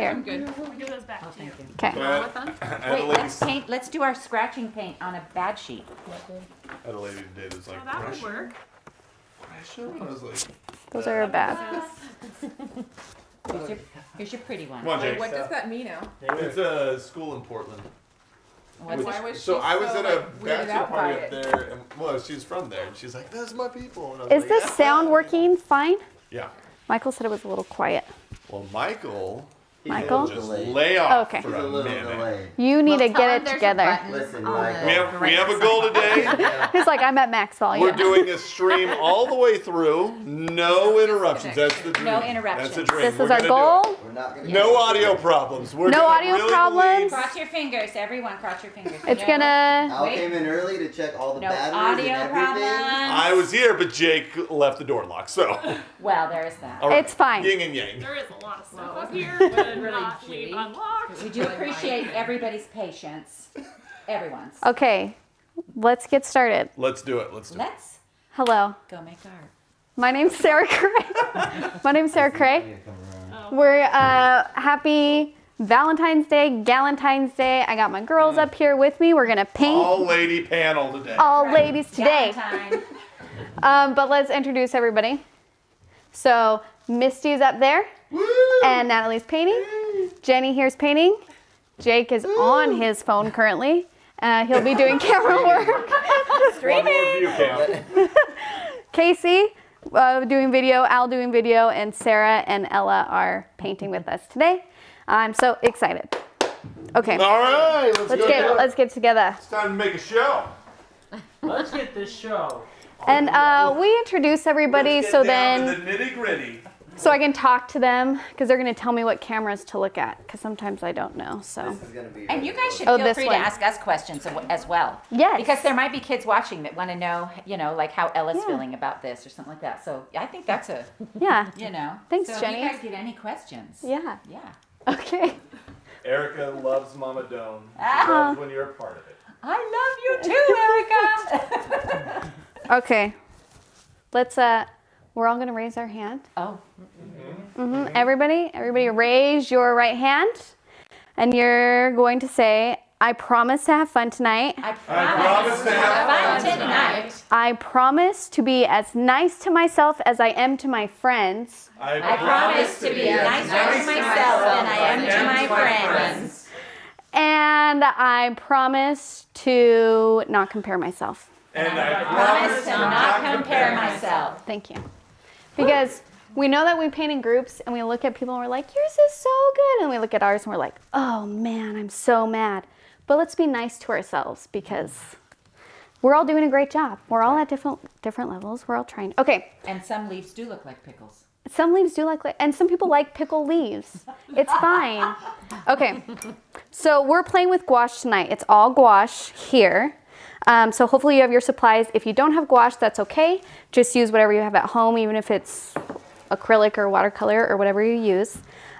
Here. I'm good. We give those back to you. Okay. Wait, let's do our scratching paint on a bad sheet. I had a lady today that was like, That would work. pressure? I was like, Those are bad. Here's your pretty one. come on, Jake. What does that mean now? It's a school in Portland. Why was So she I was so, at a like, weirded bachelor out by party up it? there, and well, she's from there, and she's like, "Those are my people." And I was Is like, this "Yeah." sound working fine? Yeah. Michael said it was a little quiet. Well, Michael Michael? just lay off Okay. for He's a a little minute. delayed. You need to Well, get tell it him there's a together. button Listen, on Michael. We have a goal today. He's like, I'm at max volume. We're doing a stream all the way through, no interruptions. That's the dream. No interruptions. That's the dream. This We're is our gonna do goal. We're not gonna it. No audio problems. We're No gonna audio really problems. believe- Cross your fingers, everyone. Cross your fingers. It's No- gonna. Al Wait. came in early to check all the No batteries audio and everything. problems. I was here, but Jake left the door locked. So, Well, there's that. all right. It's fine. Yin and yang. There is a lot of stuff Well, up here, wasn't but really not chewy. leave unlocked. We do appreciate everybody's patience. Everyone's. Okay, let's get started. Let's do it. Let's do it. Let's Hello, go make art. my name's Sarah Cray. My name's Sarah Cray. We're happy Valentine's Day, Galentine's Day. I got my girls up here with me. We're gonna paint All lady panel today. all ladies today. Valentine. But let's introduce everybody. So Misty's up there, Woo! and Natalie's painting. Jenny here's painting. Jake is on his phone currently. He'll be doing camera work. One more view cam. Casey doing video, Al doing video, and Sarah and Ella are painting with us today. I'm so excited. Okay, All right, let's get together. It's time to make a show. Let's get this show. And we introduce everybody Let's so get down then to the nitty gritty. so I can talk to them because they're gonna tell me what cameras to look at because sometimes I don't know. So This is gonna be And you guys should Oh, feel this free one. to ask us questions as well. Yes. Because there might be kids watching that want to know, like how Ella's Yeah. feeling about this or something like that. So I think that's a, yeah, So Thanks, if Jenny. you guys get any questions. yeah. Yeah. Okay. Erica loves Mama Doan. She Uh-huh. loves when you're a part of it. I love you too, Erica. Okay. Let's we're all gonna raise our hand. Oh. Everybody raise your right hand, and you're going to say, "I promise to have fun tonight. I promise to have fun tonight. I promise to be as nice to myself as I am to my friends. I promise to be nicer to myself than I am to my friends. And I promise to not compare myself." And I Promise to not compare myself. Thank you. Because we know that we paint in groups and we look at people and we're like, yours is so good. And we look at ours and we're like, oh man, I'm so mad. But let's be nice to ourselves because we're all doing a great job. We're all at different levels. We're all trying. Okay. And some leaves do look like pickles. Some leaves do like, and some people like pickle leaves. It's fine. Okay. So we're playing with gouache tonight. It's all gouache here. So hopefully you have your supplies. If you don't have gouache, that's okay. Just use whatever you have at home, even if it's acrylic or watercolor or whatever you use.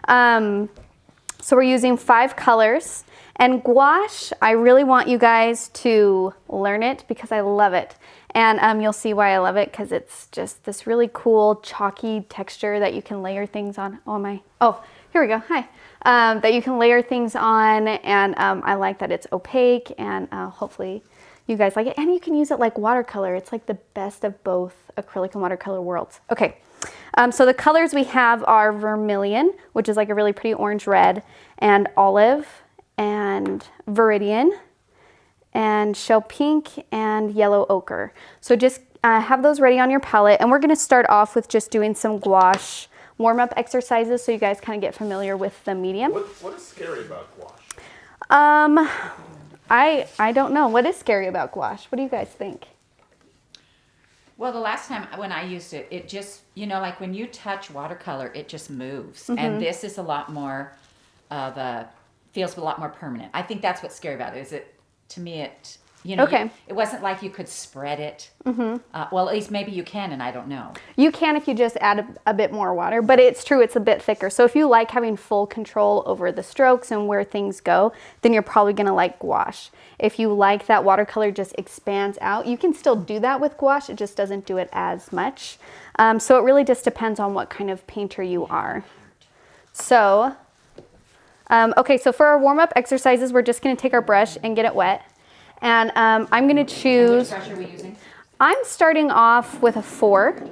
So we're using 5 colors. And gouache, I really want you guys to learn it because I love it. And you'll see why I love it because it's just this really cool chalky texture that you can layer things on. Oh, here we go. Hi. That you can layer things on. And I like that it's opaque and hopefully you guys like it. And you can use it like watercolor. It's like the best of both acrylic and watercolor worlds. Okay. So the colors we have are vermilion, which is like a really pretty orange red, and olive, and viridian, and shell pink, and yellow ochre. So just have those ready on your palette, and we're going to start off with just doing some gouache warm-up exercises so you guys kind of get familiar with the medium. What is scary about gouache? I don't know. What is scary about gouache? What do you guys think? Well, the last time when I used it, it just, like when you touch watercolor, it just moves. And this is a lot more of feels a lot more permanent. I think that's what's scary about it, to me, Okay. it wasn't like you could spread it. Well, at least maybe you can, and I don't know. You can if you just add a bit more water, but it's true, it's a bit thicker. So if you like having full control over the strokes and where things go, then you're probably gonna like gouache. If you like that watercolor just expands out, you can still do that with gouache, it just doesn't do it as much. So it really just depends on what kind of painter you are. So Okay, so for our warm-up exercises, we're just gonna take our brush and get it wet. And I'm gonna Which choose, brush are we using? I'm starting off with a 4,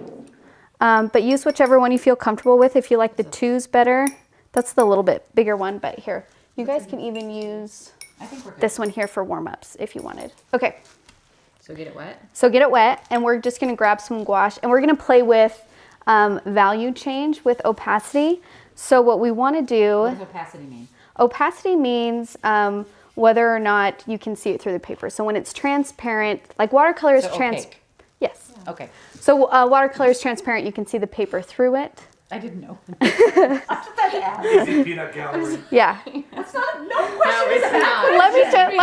but use whichever one you feel comfortable with. If you like the 2s better, that's the little bit bigger one, but here, you guys can even use I think we're good. this one here for warm-ups if you wanted. Okay, So get it wet. so get it wet, and we're just gonna grab some gouache, and we're gonna play with value change with opacity. So what we wanna What do, does opacity mean? opacity means whether or not you can see it through the paper. So when it's transparent, like watercolor is So opaque. Yes. Okay. So watercolor is transparent. You can see the paper through it. I didn't know. Easy peanut gallery. Yeah. That's not, no No, question it's about not. let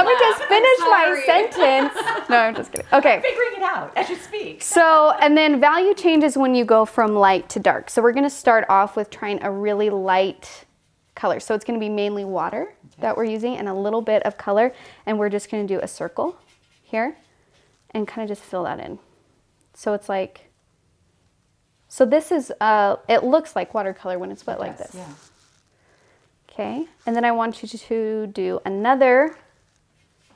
me just finish my sorry. sentence. No, I'm just kidding. Okay. figuring it out as you speak. So, and then value changes when you go from light to dark. So we're going to start off with trying a really light color. So it's going to be mainly water that we're using and a little bit of color. And we're just going to do a circle here and kind of just fill that in. So it's like, so this is, it looks like watercolor when it's wet like this. Yeah. Okay, and then I want you to do another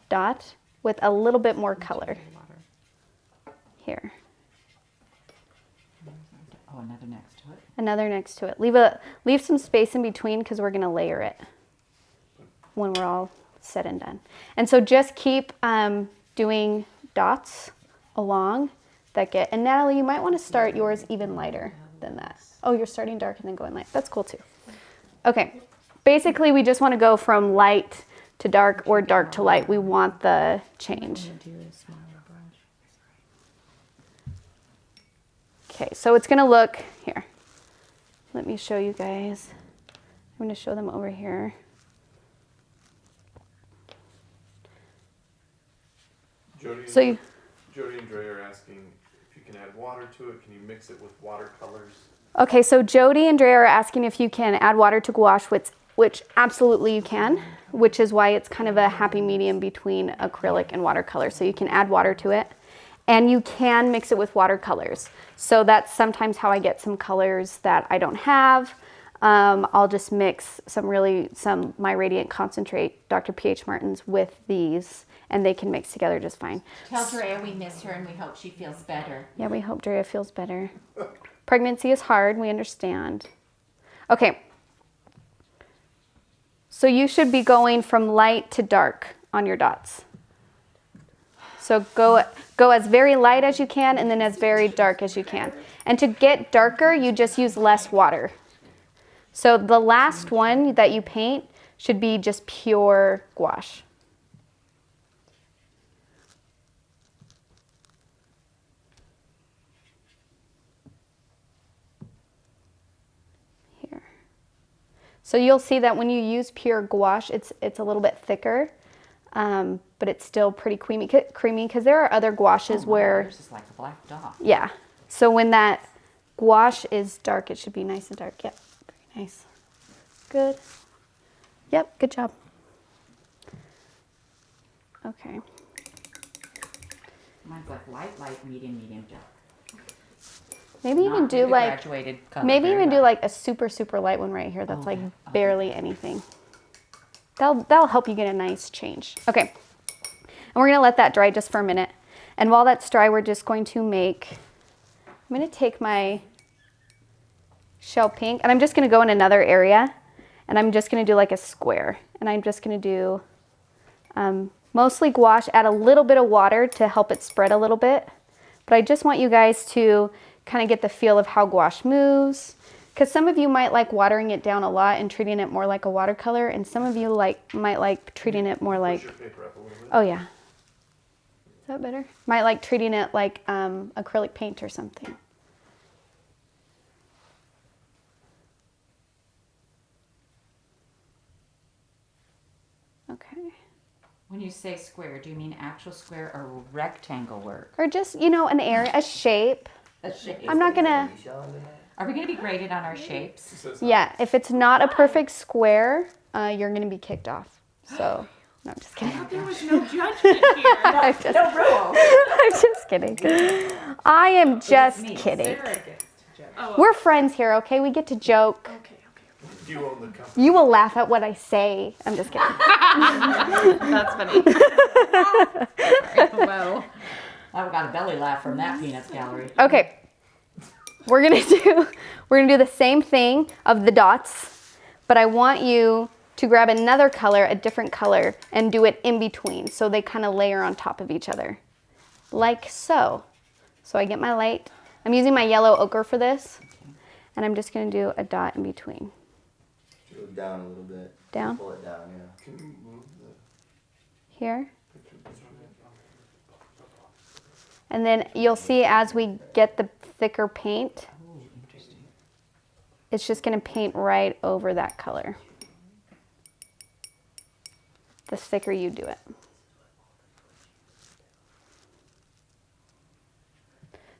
dot with a little bit more color here. Oh, another next to it. Another next to it. Leave some space in between because we're going to layer it when we're all said and done. And so just keep doing dots along that get, and Natalie, you might want to start yours even lighter than that. Oh, you're starting dark and then going light. That's cool too. Okay, basically we just want to go from light to dark or dark to light. We want the change. Okay, so it's going to look, here, let me show you guys. I'm going to show them over here. Jody and Dre are asking if you can add water to it. Can you mix it with watercolors? Okay, so Jody and Dre are asking if you can add water to gouache, which absolutely you can, which is why it's kind of a happy medium between acrylic and watercolor. So you can add water to it, and you can mix it with watercolors. So that's sometimes how I get some colors that I don't have. I'll just mix some My Radiant Concentrate, Dr. P.H. Martin's with these, and they can mix together just fine. Tell Drea we miss her and we hope she feels better. Yeah, we hope Drea feels better. Pregnancy is hard, we understand. Okay. So you should be going from light to dark on your dots. So go as very light as you can and then as very dark as you can. And to get darker, you just use less water. So the last one that you paint should be just pure gouache. Here. So you'll see that when you use pure gouache, it's a little bit thicker, but it's still pretty creamy because there are other gouaches where, Yours is like a black dot. yeah. So when that gouache is dark, it should be nice and dark. Yep, very nice. Good. Yep, good job. Okay. Mine's like light, medium, dark. Maybe even Not do the like, graduated color maybe very even do well. like a super light one right here that's like Okay. barely anything. That'll help you get a nice change. Okay. And we're gonna let that dry just for a minute. And while that's dry, we're just going to I'm gonna take my shell pink and I'm just gonna go in another area and I'm just gonna do like a square. And I'm just gonna do mostly gouache, add a little bit of water to help it spread a little bit. But I just want you guys to kind of get the feel of how gouache moves. Because some of you might like watering it down a lot and treating it more like a watercolor, and some of you might like treating it more like, Push your paper up a little bit. oh yeah. Is that better? Might like treating it like acrylic paint or something. Okay. When you say square, do you mean actual square or rectangle work? Or just, you know, an area, a shape. A shape. I'm not gonna, Are we going to be graded on our shapes? yeah, if it's not a perfect square, you're gonna be kicked off. So, no, I'm just kidding. There was no judgment here. I'm just, No rules. I'm just kidding. I am just me. kidding. Sarah gets to judge. Oh, We're friends here, okay? We get to joke. okay. You own the company. You will laugh at what I say. I'm just kidding. That's funny. Sorry. Whoa. I've got a belly laugh from that Peanuts gallery. Okay. We're gonna do the same thing of the dots, but I want you to grab another color, a different color, and do it in between so they kind of layer on top of each other. Like so. So I get my light. I'm using my yellow ochre for this, and I'm just gonna do a dot in between. Go down a little bit. Down? Pull it down, yeah. Can you move the Here. picture? And then you'll see as we get the thicker paint, it's just gonna paint right over that color. The thicker you do it.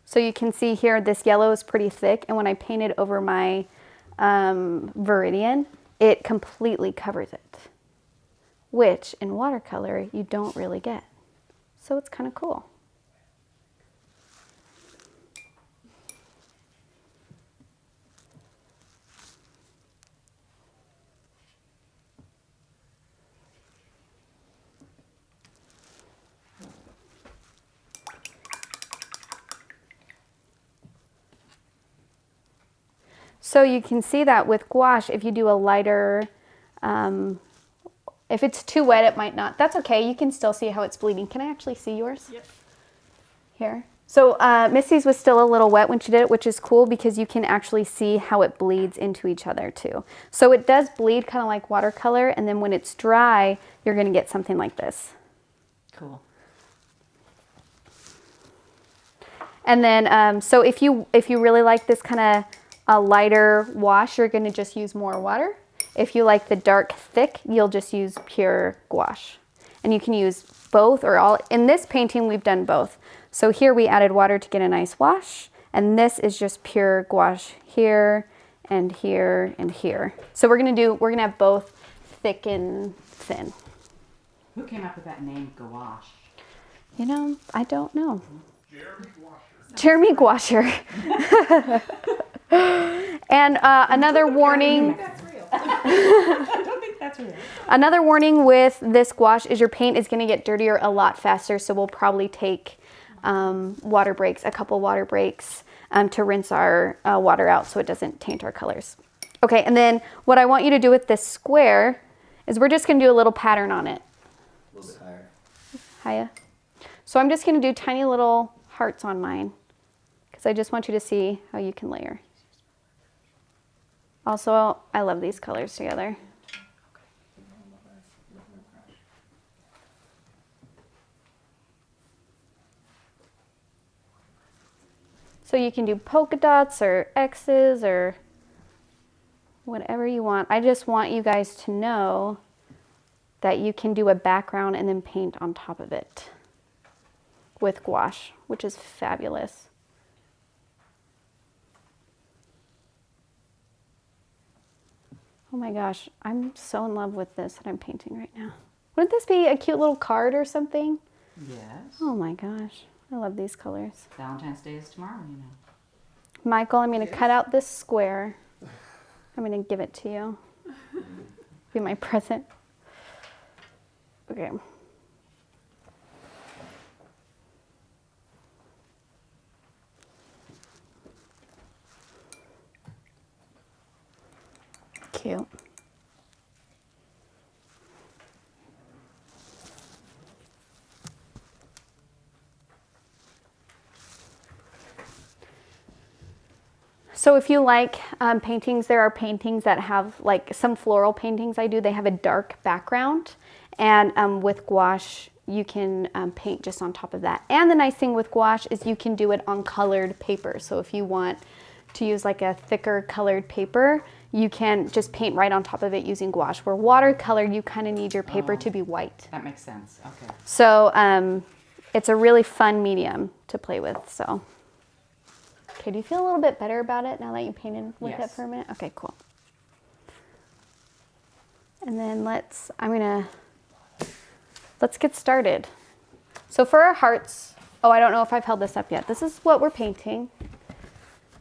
So you can see here, this yellow is pretty thick, and when I paint it over my Viridian, it completely covers it, which in watercolor, you don't really get. So it's kind of cool. So you can see that with gouache, if you do a lighter, if it's too wet, it might not. That's okay. You can still see how it's bleeding. Can I actually see yours? Yep. Here. So Missy's was still a little wet when she did it, which is cool because you can actually see how it bleeds into each other too. So it does bleed kind of like watercolor, and then when it's dry, you're going to get something like this. Cool. And then, so if you really like this kind of a lighter wash, you're going to just use more water. If you like the dark thick, you'll just use pure gouache. And you can use both or all. In this painting, we've done both. So here we added water to get a nice wash, and this is just pure gouache here and here and here. So we're gonna have both thick and thin. Who came up with that name, Gouache? You know, I don't know. Jeremy Washer. Jeremy Gouacher. And another warning. I don't think that's real. Another warning with this gouache is your paint is going to get dirtier a lot faster, so we'll probably take water breaks, a couple water breaks to rinse our water out so it doesn't taint our colors. Okay, and then what I want you to do with this square is we're just going to do a little pattern on it. A little bit higher. Higher. So I'm just going to do tiny little hearts on mine because I just want you to see how you can layer. Also, I love these colors together. So you can do polka dots or X's or whatever you want. I just want you guys to know that you can do a background and then paint on top of it with gouache, which is fabulous. Oh my gosh, I'm so in love with this that I'm painting right now. Wouldn't this be a cute little card or something? Yes. Oh my gosh, I love these colors. Valentine's Day is tomorrow, you know. Michael, I'm going to cut out this square. I'm going to give it to you. Be my present. Okay. Cute. So if you like paintings, there are paintings that have, like some floral paintings I do, they have a dark background. And with gouache, you can paint just on top of that. And the nice thing with gouache is you can do it on colored paper. So if you want to use like a thicker colored paper, you can just paint right on top of it using gouache. Where watercolor, you kind of need your paper to be white. That makes sense. Okay. So it's a really fun medium to play with. So, okay, do you feel a little bit better about it now that you painted with it for a minute? Okay, cool. And then let's get started. So for our hearts, oh, I don't know if I've held this up yet. This is what we're painting.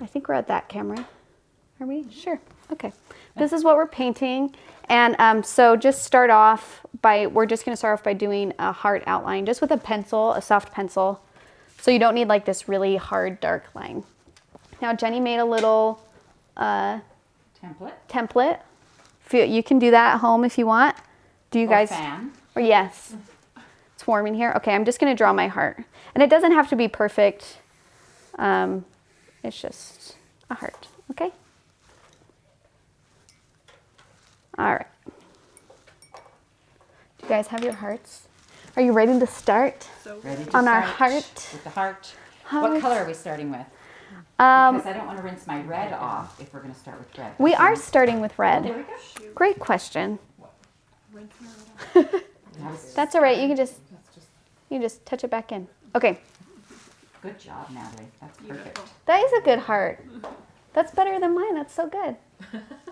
I think we're at that camera. Are we? Sure. Okay, this is what we're painting. And so just start off by, we're just gonna start off by doing a heart outline, just with a pencil, a soft pencil. So you don't need like this really hard, dark line. Now Jenny made a little template. You can do that at home if you want. Do you guys? Fan. Or yes. It's warm in here. Okay, I'm just gonna draw my heart. And it doesn't have to be perfect. It's just a heart, okay? All right. Do you guys have your hearts? Are you ready to start? Ready to on our start heart? with the heart. Heart. What color are we starting with? Because I don't want to rinse my red off if we're going to start with red. We are starting with Oh, red. there we go. Great question. That was- That's all right. You can just touch it back in. Okay, Good job, Natalie. That's perfect. that is a good heart. That's better than mine. That's so good.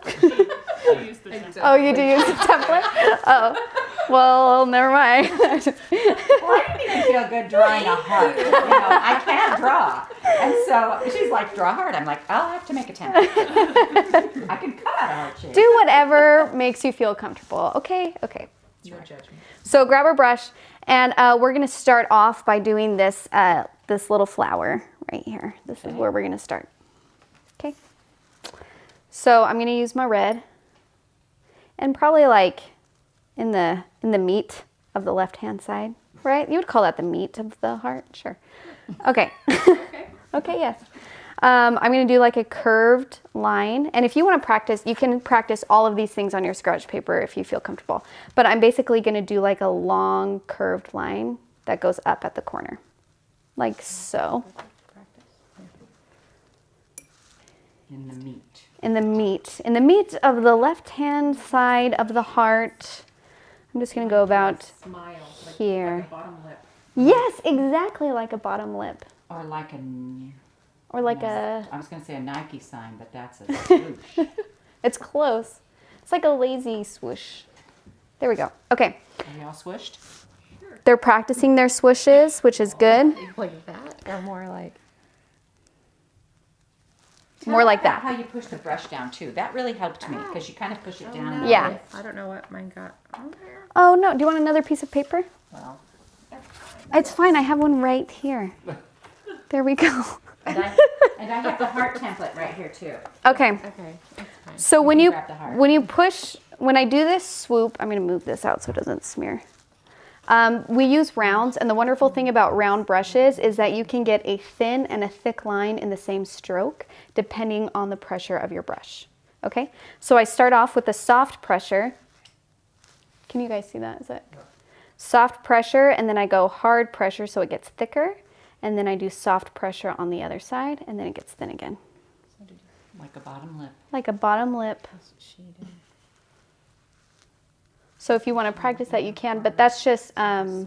She used the template. Oh, you do use the template? Oh, well, never mind. Well, I didn't even feel good drawing a heart. You know, I can't draw. And so she's like, draw a heart. I'm like, I'll have to make a template. I can cut out a heart shape. Do whatever makes you feel comfortable. Okay, okay. No judgment. So grab a brush, and we're gonna start off by doing this this little flower right here. This is where we're gonna start. Okay. So I'm gonna use my red, and probably like in the meat of the left-hand side, right? You would call that the meat of the heart, sure. Okay. Okay, yes. I'm going to do like a curved line. And if you want to practice, you can practice all of these things on your scratch paper if you feel comfortable. But I'm basically going to do like a long curved line that goes up at the corner. Like so. In the meat. In the meat. In the meat of the left-hand side of the heart. I'm just going to go about Smile. Like, here. Like a bottom lip. Yes, exactly like a bottom lip. Or like a... Or like I was going to say a Nike sign, but that's a swoosh. it's close. It's like a lazy swoosh. There we go. Okay. Are we all swooshed? They're practicing their swooshes, which is good. Like that? Or more like... More like Tell me about that. how you push the brush down too. That really helped me because you kind of push it down. no. Yeah. I don't know what mine got on there. Oh, no. Do you want another piece of paper? Well, It's fine. I have one right here. There we go. and I have the heart template right here too. Okay. Okay, that's fine. So when can you grab the heart. when I do this swoop, I'm going to move this out so it doesn't smear. We use rounds, and the wonderful thing about round brushes is that you can get a thin and a thick line in the same stroke, depending on the pressure of your brush. Okay, so I start off with a soft pressure. Can you guys see that? Is that soft pressure, and then I go hard pressure so it gets thicker, and then I do soft pressure on the other side, and then it gets thin again. Like a bottom lip. Like a bottom lip. So if you want to practice that, you can, but that's just, we're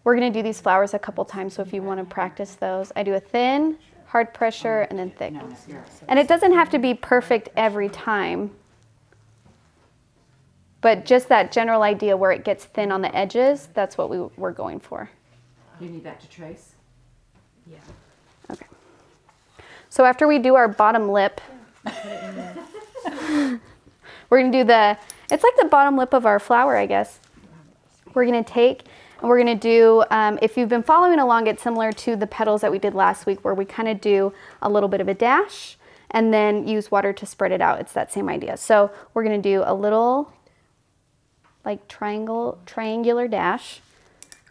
going to do these flowers a couple times, so if you want to practice those. I do a thin, hard pressure, and then thick. No, you're And it doesn't have to be perfect every time, but just that general idea where it gets thin on the edges, that's what we're going for. You need that to trace? Yeah. Okay. So after we do our bottom lip, we're going to do it's like the bottom lip of our flower, I guess. We're going to take and we're going to do, if you've been following along, it's similar to the petals that we did last week where we kind of do a little bit of a dash and then use water to spread it out. It's that same idea. So we're going to do a little like triangular dash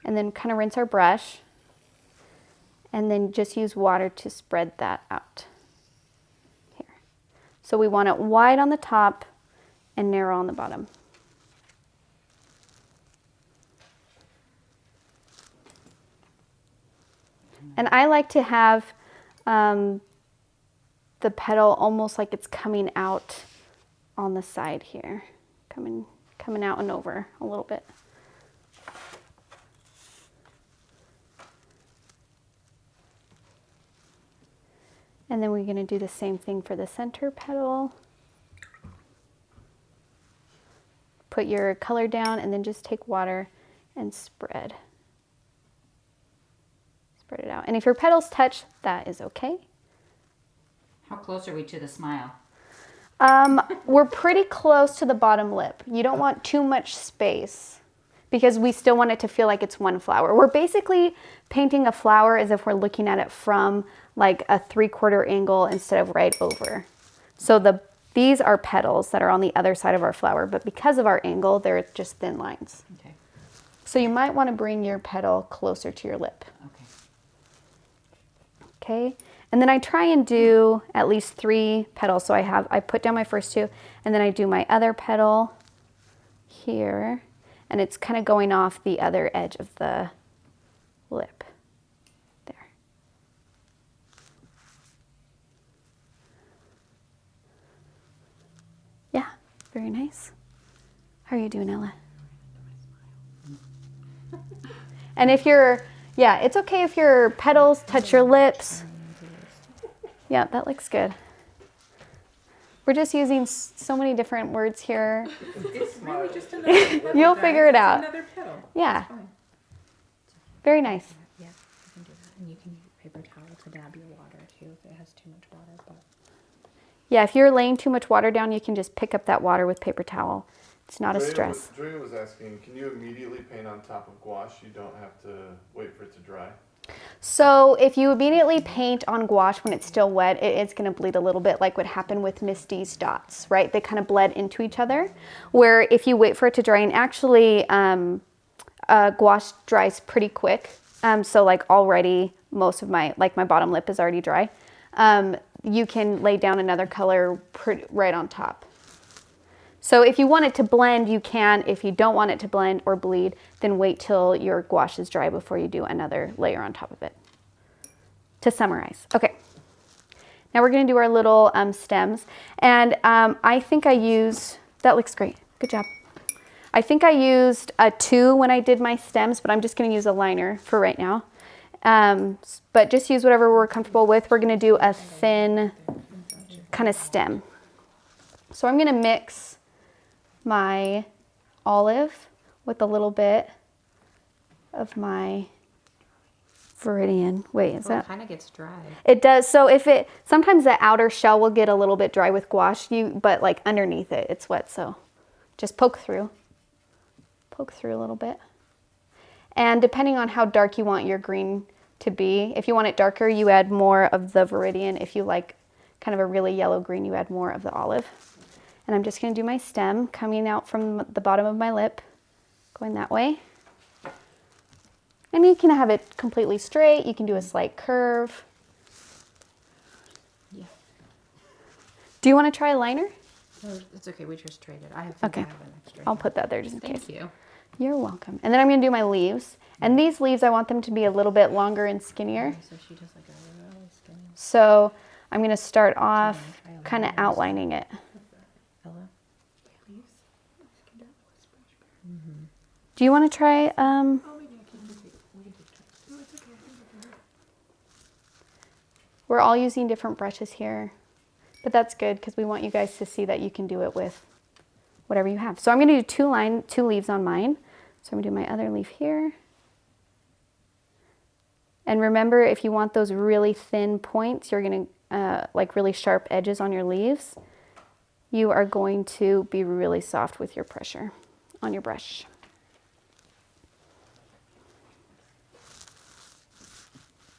and then kind of rinse our brush and then just use water to spread that out. Here. So we want it wide on the top and narrow on the bottom. And I like to have the petal almost like it's coming out on the side here, coming out and over a little bit. And then we're going to do the same thing for the center petal. Put your color down and then just take water and spread it out. And if your petals touch, that is okay. How close are we to the smile? We're pretty close to the bottom lip. You don't want too much space because we still want it to feel like it's one flower. We're basically painting a flower as if we're looking at it from like a 3/4 angle instead of right over. So these are petals that are on the other side of our flower, but because of our angle, they're just thin lines. Okay. So you might want to bring your petal closer to your lip. Okay. Okay. And then I try and do at least 3 petals. So I put down my first 2, and then I do my other petal here, and it's kind of going off the other edge of the lip. There. Yeah, very nice. How are you doing, Ella? And if it's okay if your petals touch your lips. Yeah, that looks good. We're just using so many different words here. It's really just another. You'll figure it out. Another petal. Yeah, It's fine. very nice. Yeah, you can do that. And you can use paper towel to dab your water too if it has too much water. But Yeah, if you're laying too much water down, you can just pick up that water with paper towel. It's not a stress. Julia was asking, can you immediately paint on top of gouache? You don't have to wait for it to dry. So if you immediately paint on gouache when it's still wet, it is going to bleed a little bit like what happened with Misty's dots, right? They kind of bled into each other. Where if you wait for it to dry, and actually gouache dries pretty quick. So like already most of my bottom lip is already dry. You can lay down another color right on top. So if you want it to blend, you can. If you don't want it to blend or bleed, then wait till your gouache is dry before you do another layer on top of it. To summarize. Okay. Now we're going to do our little stems. And I think I used, that looks great. Good job. I think I used a 2 when I did my stems, but I'm just going to use a liner for right now. But just use whatever we're comfortable with. We're going to do a thin kind of stem. So I'm going to mix my olive with a little bit of my Viridian. Wait, is that? it kind of gets dry. It does. So sometimes the outer shell will get a little bit dry with gouache, but like underneath it, it's wet. So just poke through a little bit. And depending on how dark you want your green to be, if you want it darker, you add more of the Viridian. If you like kind of a really yellow green, you add more of the olive. And I'm just going to do my stem coming out from the bottom of my lip, going that way. And you can have it completely straight. You can do a slight curve. Yeah. Do you want to try a liner? No, it's okay. We just traded. I have Okay. an extra. I'll put that there just in case. Thank you. You're welcome. And then I'm going to do my leaves. And these leaves, I want them to be a little bit longer and skinnier. So she does like a really skinny. So I'm going to start off kind of outlining it. Ella. Do you want to try? We're all using different brushes here, but that's good because we want you guys to see that you can do it with whatever you have. So I'm going to do 2 leaves on mine. So I'm going to do my other leaf here. And remember, if you want those really thin points, you're going to like really sharp edges on your leaves. You are going to be really soft with your pressure on your brush.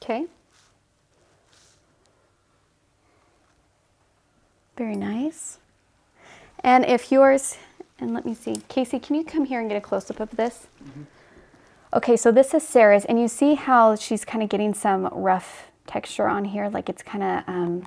Okay. Very nice. And if yours, and let me see, Casey, can you come here and get a close-up of this? Mm-hmm. Okay, so this is Sarah's, and you see how she's kind of getting some rough texture on here, like it's kind of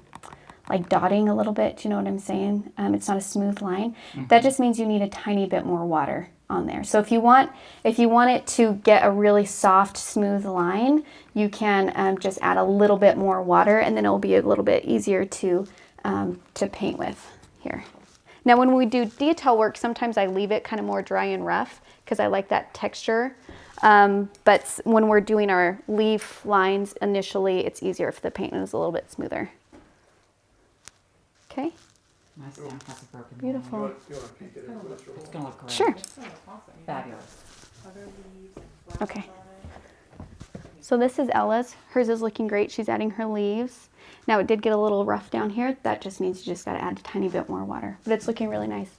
like dotting a little bit. Do you know what I'm saying? It's not a smooth line. Mm-hmm. That just means you need a tiny bit more water on there. So if you want it to get a really soft, smooth line, you can just add a little bit more water, and then it'll be a little bit easier to paint with here. Now when we do detail work, sometimes I leave it kind of more dry and rough because I like that texture. But when we're doing our leaf lines initially, it's easier if the paint is a little bit smoother. Okay. My stem has a broken Beautiful. line. You want to peek at it with your It's going to look great. Sure. Fabulous. Other leaves and flowers Okay. on it. So this is Ella's. Hers is looking great. She's adding her leaves. Now it did get a little rough down here. That just means you just got to add a tiny bit more water. But it's looking really nice.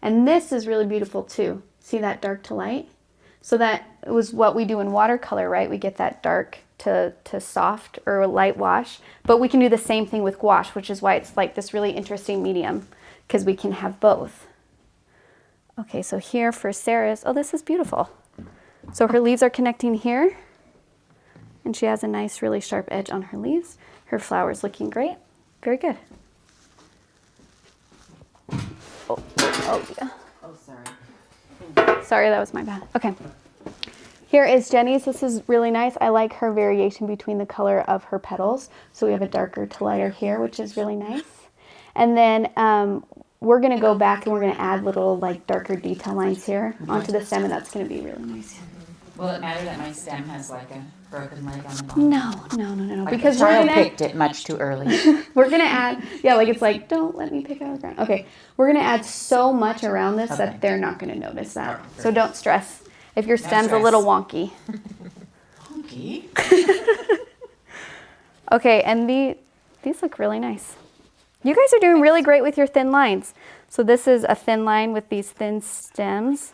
And this is really beautiful too. See that dark to light? So that was what we do in watercolor, right? We get that dark to soft or light wash. But we can do the same thing with gouache, which is why it's like this really interesting medium, because we can have both. Okay, so here for Sarah's, oh, this is beautiful. So her leaves are connecting here. And she has a nice, really sharp edge on her leaves. Her flower's looking great. Very good. Oh, yeah. Oh, sorry. Sorry, that was my bad. Okay. Here is Jenny's. This is really nice. I like her variation between the color of her petals. So we have a darker to lighter here, which is really nice. And then we're going to go back and we're going to add little like darker detail lines here onto the stem, and that's going to be really nice. Will it matter that my stem has like a broken leg on the bottom? No. Like Because the we're child going to picked it much too early. we're going to add, yeah, like it's like, don't let me pick out the ground. Okay, we're going to add so much around this that they're not going to notice that. So don't stress if your stem's a little wonky. Wonky? Okay, and these look really nice. You guys are doing really great with your thin lines. So this is a thin line with these thin stems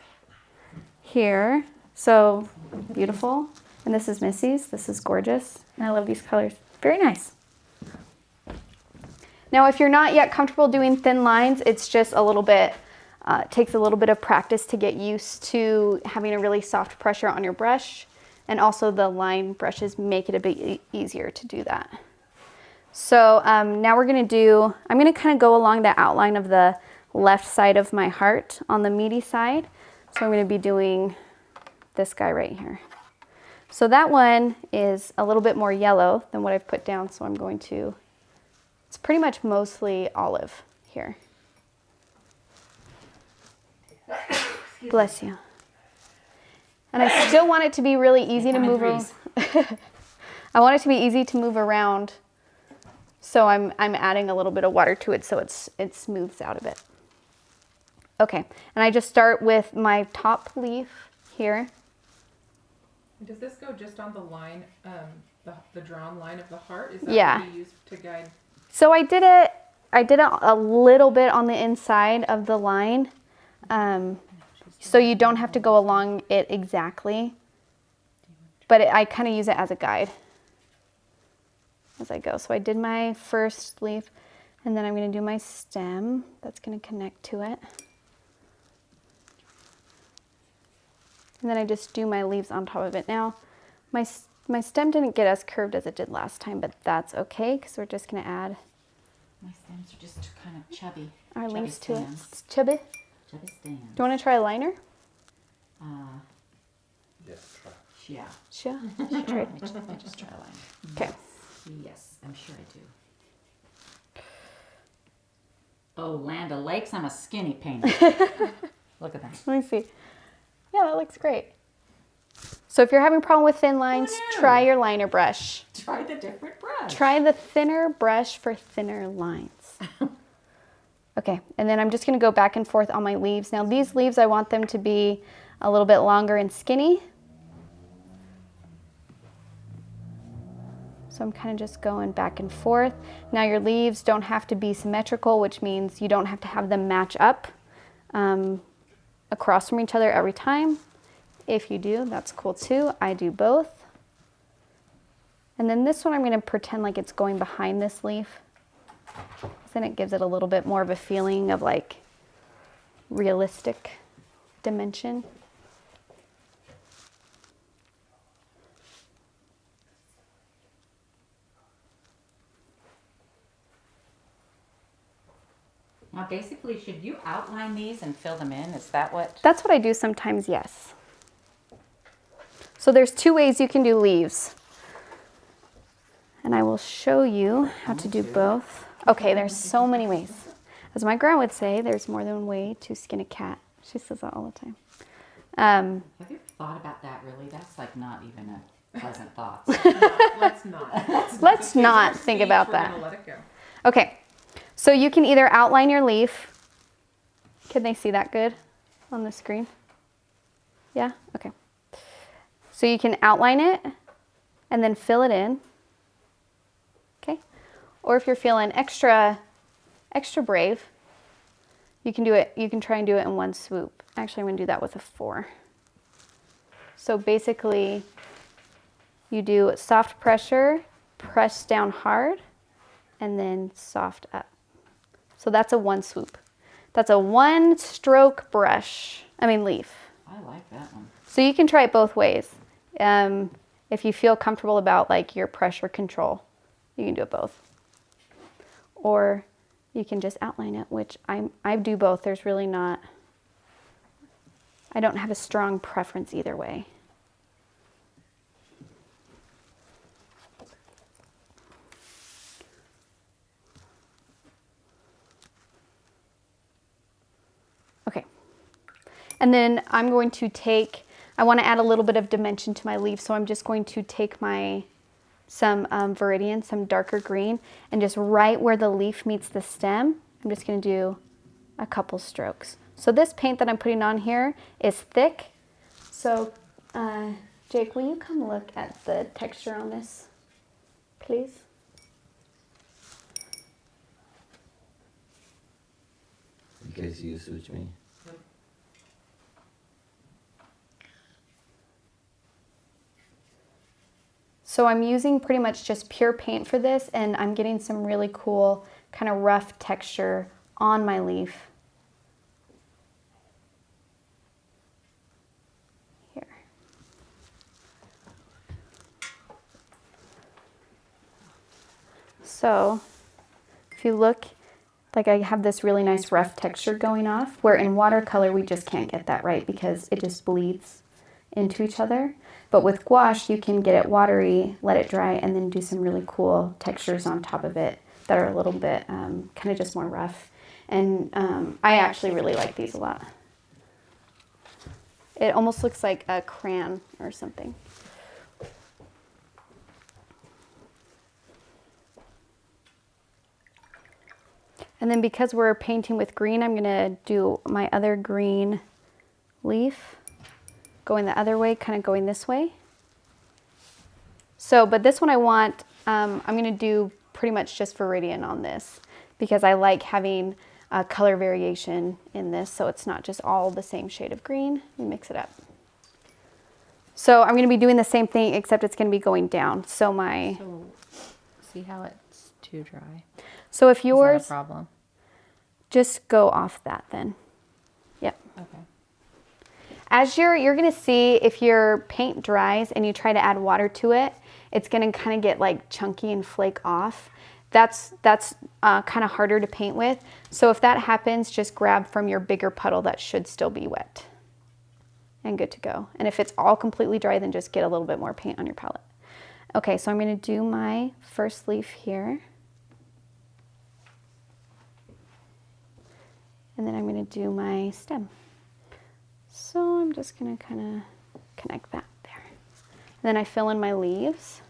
here. So beautiful. And this is Missy's. This is gorgeous. And I love these colors. Very nice. Now, if you're not yet comfortable doing thin lines, it's just a little bit, takes a little bit of practice to get used to having a really soft pressure on your brush. And also the line brushes make it a bit easier to do that. So now we're going to do, I'm going to kind of go along the outline of the left side of my heart on the meaty side. So I'm going to be doing this guy right here. So that one is a little bit more yellow than what I've put down. So I'm going to, it's pretty much mostly olive here. Bless you. And I still want it to be really easy to move around. I want it to be easy to move around. So I'm adding a little bit of water to it so it smooths out a bit. Okay, and I just start with my top leaf here. Does this go just on the line, the drawn line of the heart? Is that what you use to guide? So I did it a little bit on the inside of the line. So you don't have to go along it exactly, but I kind of use it as a guide as I go. So I did my first leaf, and then I'm going to do my stem. That's going to connect to it. And then I just do my leaves on top of it. Now, my stem didn't get as curved as it did last time, but that's okay because we're just going to add My stems are just kind of chubby. our chubby leaves to it. stems. It's chubby. Chubby stems. Do you want to try a liner? Yes, try. Yeah. Sure. I just try a line. Okay. Yes, I'm sure I do. Oh, Land O'Lakes, I'm a skinny painter. Look at that. Let me see. Yeah, that looks great. So if you're having a problem with thin lines, try your liner brush. Try the different brush. Try the thinner brush for thinner lines. Okay, and then I'm just going to go back and forth on my leaves. Now these leaves, I want them to be a little bit longer and skinny. So I'm kind of just going back and forth. Now your leaves don't have to be symmetrical, which means you don't have to have them match up across from each other every time. If you do, that's cool too. I do both. And then this one I'm going to pretend like it's going behind this leaf. Then it gives it a little bit more of a feeling of like realistic dimension. Now basically, should you outline these and fill them in? Is that what? That's what I do sometimes, yes. So there's two ways you can do leaves. And I will show you how to do both. Okay, there's so many ways. As my grandma would say, there's more than one way to skin a cat. She says that all the time. Have you ever thought about that really? That's like not even a pleasant thought. Let's not. Let's not think about We're that. gonna let it go. Okay, so you can either outline your leaf. Can they see that good on the screen? Yeah? Okay. So you can outline it and then fill it in. Okay. Or if you're feeling extra brave, you can do it. You can try and do it in one swoop. Actually, I'm going to do that with a 4. So basically, you do soft pressure, press down hard, and then soft up. So that's a 1 swoop. That's a 1 stroke leaf. I like that one. So you can try it both ways. If you feel comfortable about like your pressure control, you can do it both. Or you can just outline it, which I do both. There's really not, I don't have a strong preference either way. Okay. And then I'm going to take, I want to add a little bit of dimension to my leaf, so I'm just going to take some Viridian, some darker green, and just right where the leaf meets the stem, I'm just going to do a couple strokes. So this paint that I'm putting on here is thick. So Jake, will you come look at the texture on this, please? In case you switch me. So I'm using pretty much just pure paint for this, and I'm getting some really cool kind of rough texture on my leaf. Here. So if you look, like I have this really nice rough texture going off, where in watercolor we just can't get that right because it just bleeds into each other. But with gouache, you can get it watery, let it dry, and then do some really cool textures on top of it that are a little bit kind of just more rough. And I actually really like these a lot. It almost looks like a crayon or something. And then because we're painting with green, I'm gonna do my other green leaf, going the other way, kind of going this way. So, but this one I want, I'm gonna do pretty much just Viridian on this because I like having a color variation in this, so it's not just all the same shade of green. We mix it up. So I'm gonna be doing the same thing, except it's gonna be going down. So So see how it's too dry. So if yours, Is that a problem? just go off that then. Yep. Okay. As you're gonna see if your paint dries and you try to add water to it, it's gonna kind of get like chunky and flake off. That's kind of harder to paint with. So if that happens, just grab from your bigger puddle that should still be wet and good to go. And if it's all completely dry, then just get a little bit more paint on your palette. Okay, so I'm gonna do my first leaf here. And then I'm gonna do my stem. So I'm just gonna kind of connect that there. And then I fill in my leaves.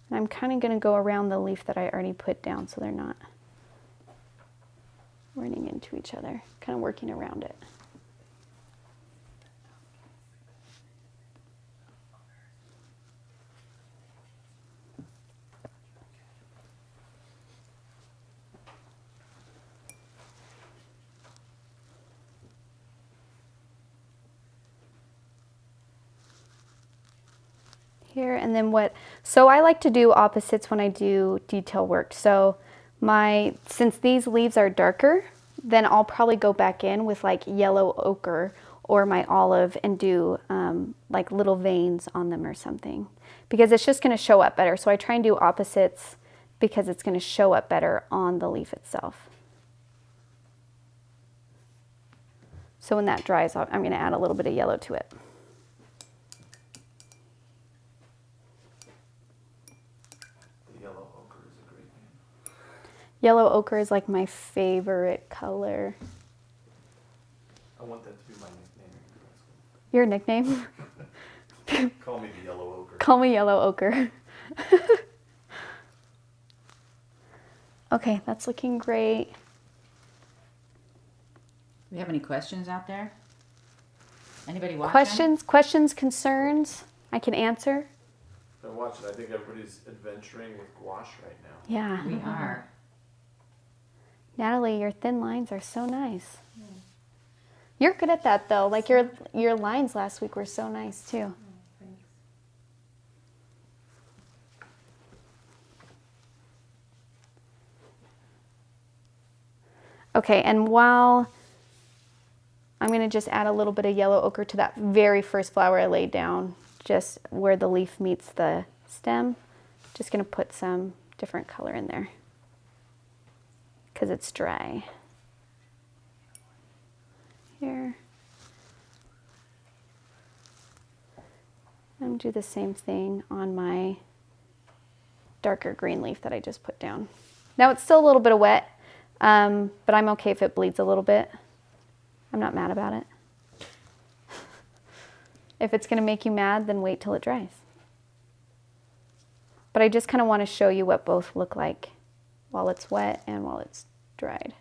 And I'm kind of gonna go around the leaf that I already put down so they're not running into each other, kind of working around it. Here, and then so I like to do opposites when I do detail work. So since these leaves are darker, then I'll probably go back in with like yellow ochre or my olive and do like little veins on them or something, because it's just going to show up better. So I try and do opposites because it's going to show up better on the leaf itself. So when that dries, I'm going to add a little bit of yellow to it. Yellow ochre is like my favorite color. I want that to be my nickname. Your nickname? Call me the yellow ochre. Call me yellow ochre. Okay, that's looking great. We have any questions out there? Anybody watching? Questions, concerns? I can answer. I'm watching. I think everybody's adventuring with gouache right now. Yeah. We are. Natalie, your thin lines are so nice. You're good at that though. Like your lines last week were so nice too. Thanks. Okay, and while I'm going to just add a little bit of yellow ochre to that very first flower I laid down, just where the leaf meets the stem. Just going to put some different color in there because it's dry. Here. And do the same thing on my darker green leaf that I just put down. Now it's still a little bit of wet, but I'm okay if it bleeds a little bit. I'm not mad about it. If it's gonna make you mad, then wait till it dries. But I just kind of want to show you what both look like while it's wet and while it's dried.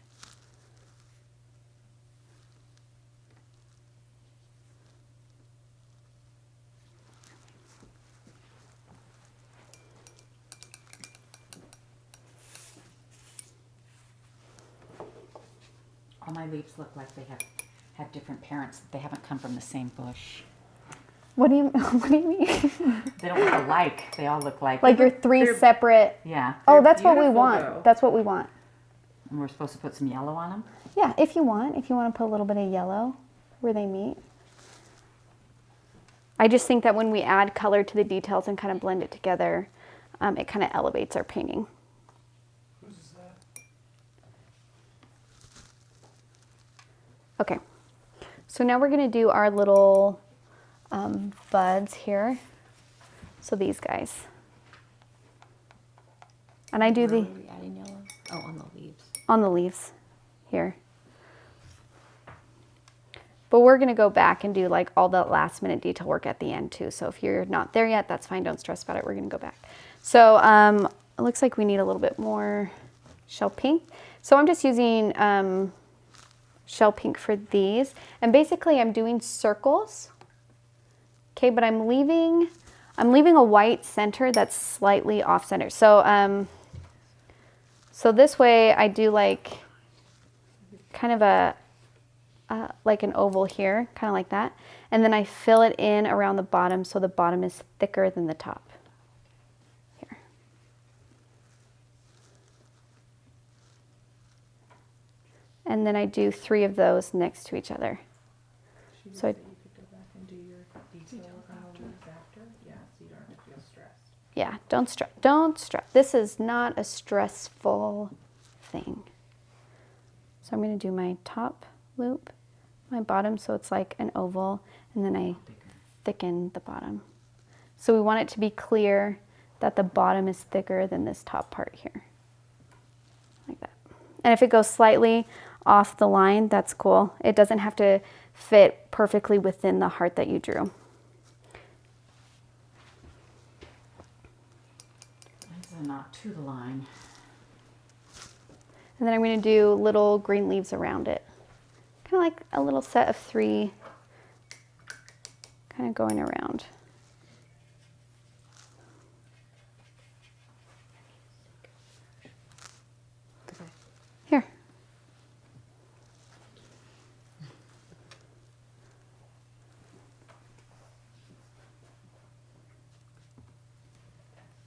All my leaves look like they have different parents. They haven't come from the same bush. What do you mean? They don't look alike. They all look like. Like you're three separate. Yeah. Oh, that's what we beautiful, want. though. That's what we want. And we're supposed to put some yellow on them. Yeah, if you want to put a little bit of yellow where they meet. I just think that when we add color to the details and kind of blend it together, it kind of elevates our painting. Whose is that? Okay, so now we're gonna do our little buds here. So these guys. And I do Where the, are we adding yellow? Oh, on the leaves. on the leaves here. But we're gonna go back and do like all the last minute detail work at the end too. So if you're not there yet, that's fine, don't stress about it, we're gonna go back. So it looks like we need a little bit more shell pink. So I'm just using shell pink for these. And basically I'm doing circles. Okay, but I'm leaving a white center that's slightly off center. So so this way I do like kind of a like an oval here, kind of like that. And then I fill it in around the bottom so the bottom is thicker than the top. Here. And then I do 3 of those next to each other. She So said I- you could go back and do your details on the leaves after. Yeah, so you don't have to feel stressed. Yeah, don't stress. Don't stress. This is not a stressful thing. So I'm going to do my top loop, my bottom, so it's like an oval, and then I thicken the bottom. So we want it to be clear that the bottom is thicker than this top part here. Like that. And if it goes slightly off the line, that's cool. It doesn't have to fit perfectly within the heart that you drew. These are not to the line. And then I'm going to do little green leaves around it. Kind of like a little set of 3 kind of going around. Here.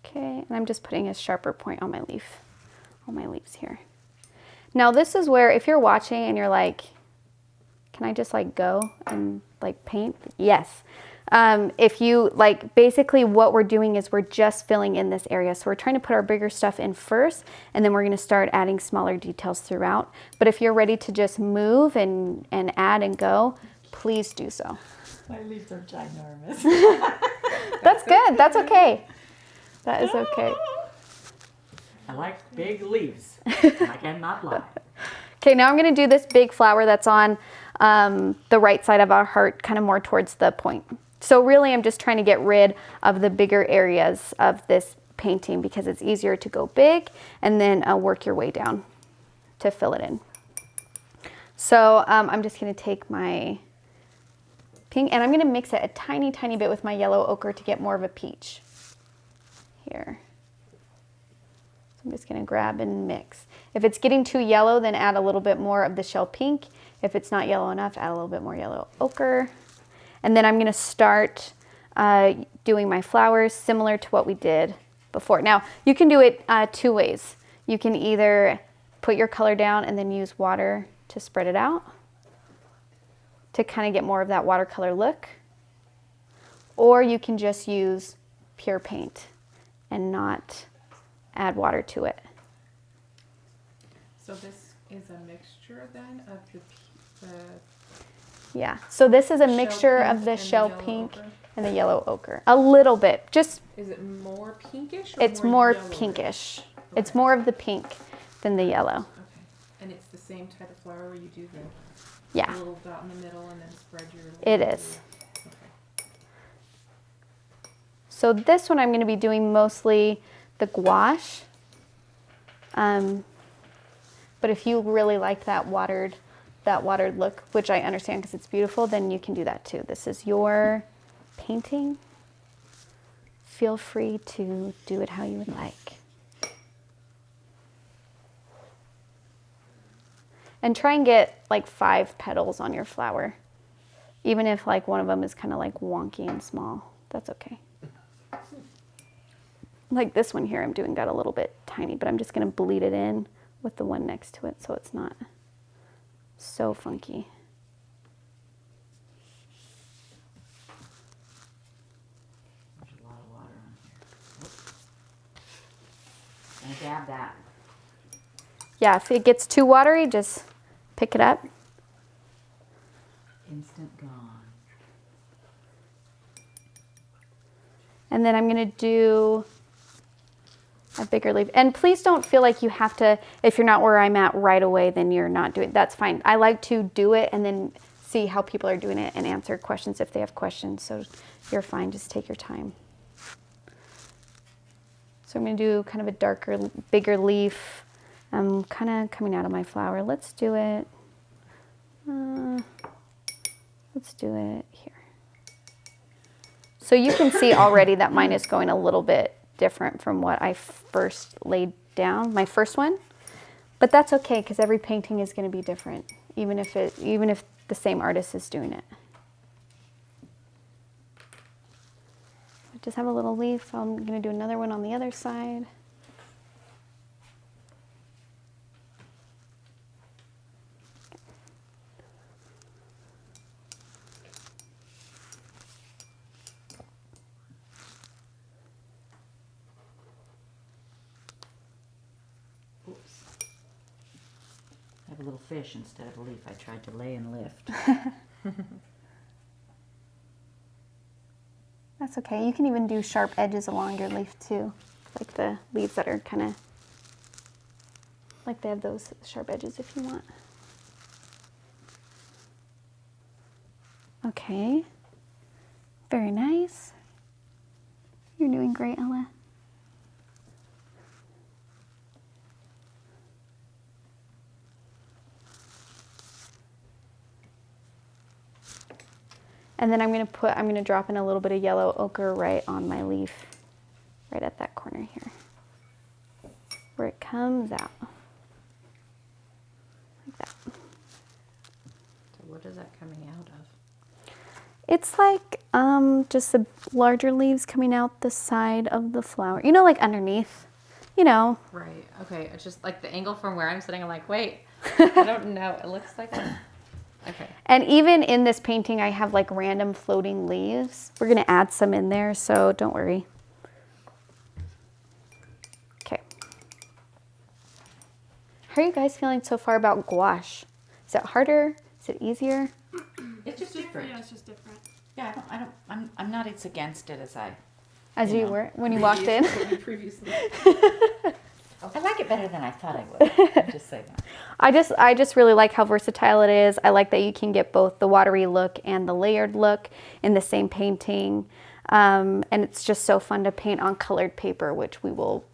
Okay, and I'm just putting a sharper point on my leaf, on my leaves here. Now this is where if you're watching and you're like, can I just like go and like paint? Yes. If you like, basically what we're doing is we're just filling in this area. So we're trying to put our bigger stuff in first, and then we're gonna start adding smaller details throughout. But if you're ready to just move and add and go, please do so. My leaves are ginormous. That's good, that's okay. That is okay. I like big leaves. I cannot lie. Okay, now I'm gonna do this big flower that's on the right side of our heart, kind of more towards the point. So really I'm just trying to get rid of the bigger areas of this painting because it's easier to go big and then work your way down to fill it in. So I'm just gonna take my pink and I'm gonna mix it a tiny, tiny bit with my yellow ochre to get more of a peach here. So I'm just gonna grab and mix. If it's getting too yellow, then add a little bit more of the shell pink. If it's not yellow enough, add a little bit more yellow ochre. And then I'm gonna start doing my flowers similar to what we did before. Now, you can do it 2 ways. You can either put your color down and then use water to spread it out to kind of get more of that watercolor look. Or you can just use pure paint and not add water to it. So this is a mixture then of the Yeah, so this is a shell mixture pink of the and the shell yellow pink ochre? and the yellow ochre. A little bit, just Is it more pinkish or it's more yellowish? pinkish. Okay. It's more of the pink than the yellow. Okay. And it's the same type of flower where you do the Yeah, little dot in the middle and then spread your it little- is. Okay. So this one I'm going to be doing mostly the gouache. But if you really like that watered look, which I understand because it's beautiful, then you can do that too. This is your painting. Feel free to do it how you would like. And try and get like 5 petals on your flower. Even if like one of them is kind of like wonky and small, that's okay. Like this one here I'm doing got a little bit tiny, but I'm just gonna bleed it in with the one next to it so it's not so funky. There's a lot of water on here. Oops. And dab that. Yeah, if it gets too watery, just pick it up. Instant gone. And then I'm gonna do a bigger leaf. And please don't feel like you have to, if you're not where I'm at right away, then you're not doing it. That's fine. I like to do it and then see how people are doing it and answer questions if they have questions. So you're fine, just take your time. So I'm gonna do kind of a darker, bigger leaf. I'm kind of coming out of my flower. Let's do it. Let's do it here. So you can see already that mine is going a little bit different from what I first laid down, my first one. But that's okay because every painting is going to be different, even if the same artist is doing it. I just have a little leaf. I'm going to do another one on the other side. Oops. I have a little fish instead of a leaf. I tried to lay and lift. That's okay. You can even do sharp edges along your leaf too, like the leaves that are kind of, like they have those sharp edges if you want. Okay, very nice. You're doing great, Ella. And then I'm gonna drop in a little bit of yellow ochre right on my leaf, right at that corner here, where it comes out, like that. So what is that coming out of? It's like just the larger leaves coming out the side of the flower. You know, like underneath, you know. Right. Okay. It's just like the angle from where I'm sitting. I'm like, wait, I don't know. It looks like. Okay. And even in this painting, I have like random floating leaves. We're gonna add some in there, so don't worry. Okay. How are you guys feeling so far about gouache? Is it harder? Is it easier? It's just different. Yeah, it's just different. Yeah, I'm not as against it as As You you know. were when you walked in? Previously. I like it better than I thought I would. I'll just say that. I just really like how versatile it is. I like that you can get both the watery look and the layered look in the same painting. And it's just so fun to paint on colored paper, which we will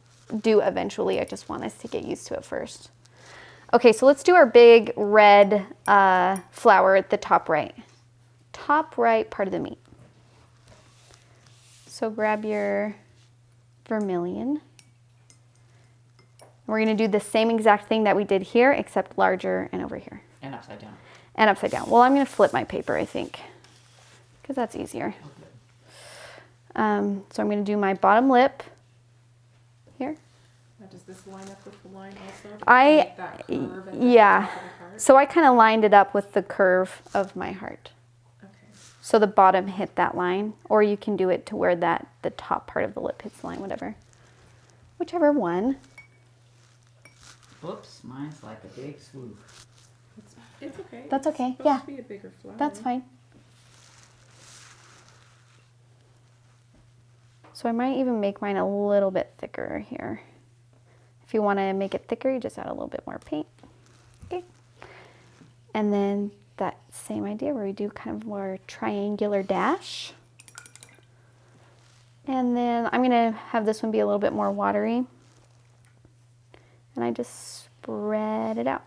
do eventually. I just want us to get used to it first. Okay, so let's do our big red flower at the top right. Top right part of the meat. So grab your vermilion. We're going to do the same exact thing that we did here, except larger and over here. And upside down. And upside down. Well, I'm going to flip my paper, I think, because that's easier. So I'm going to do my bottom lip here. Now, does this line up with the line also? I, Make that curve at the yeah. top of the heart? So I kind of lined it up with the curve of my heart. Okay. So the bottom hit that line, or you can do it to where the top part of the lip hits the line, whatever. Whichever one. Whoops, mine's like a big swoop. It's okay. That's okay, It's supposed yeah. to be a bigger flower. That's fine. So I might even make mine a little bit thicker here. If you want to make it thicker, you just add a little bit more paint. Okay. And then that same idea where we do kind of more triangular dash. And then I'm going to have this one be a little bit more watery. And I just spread it out.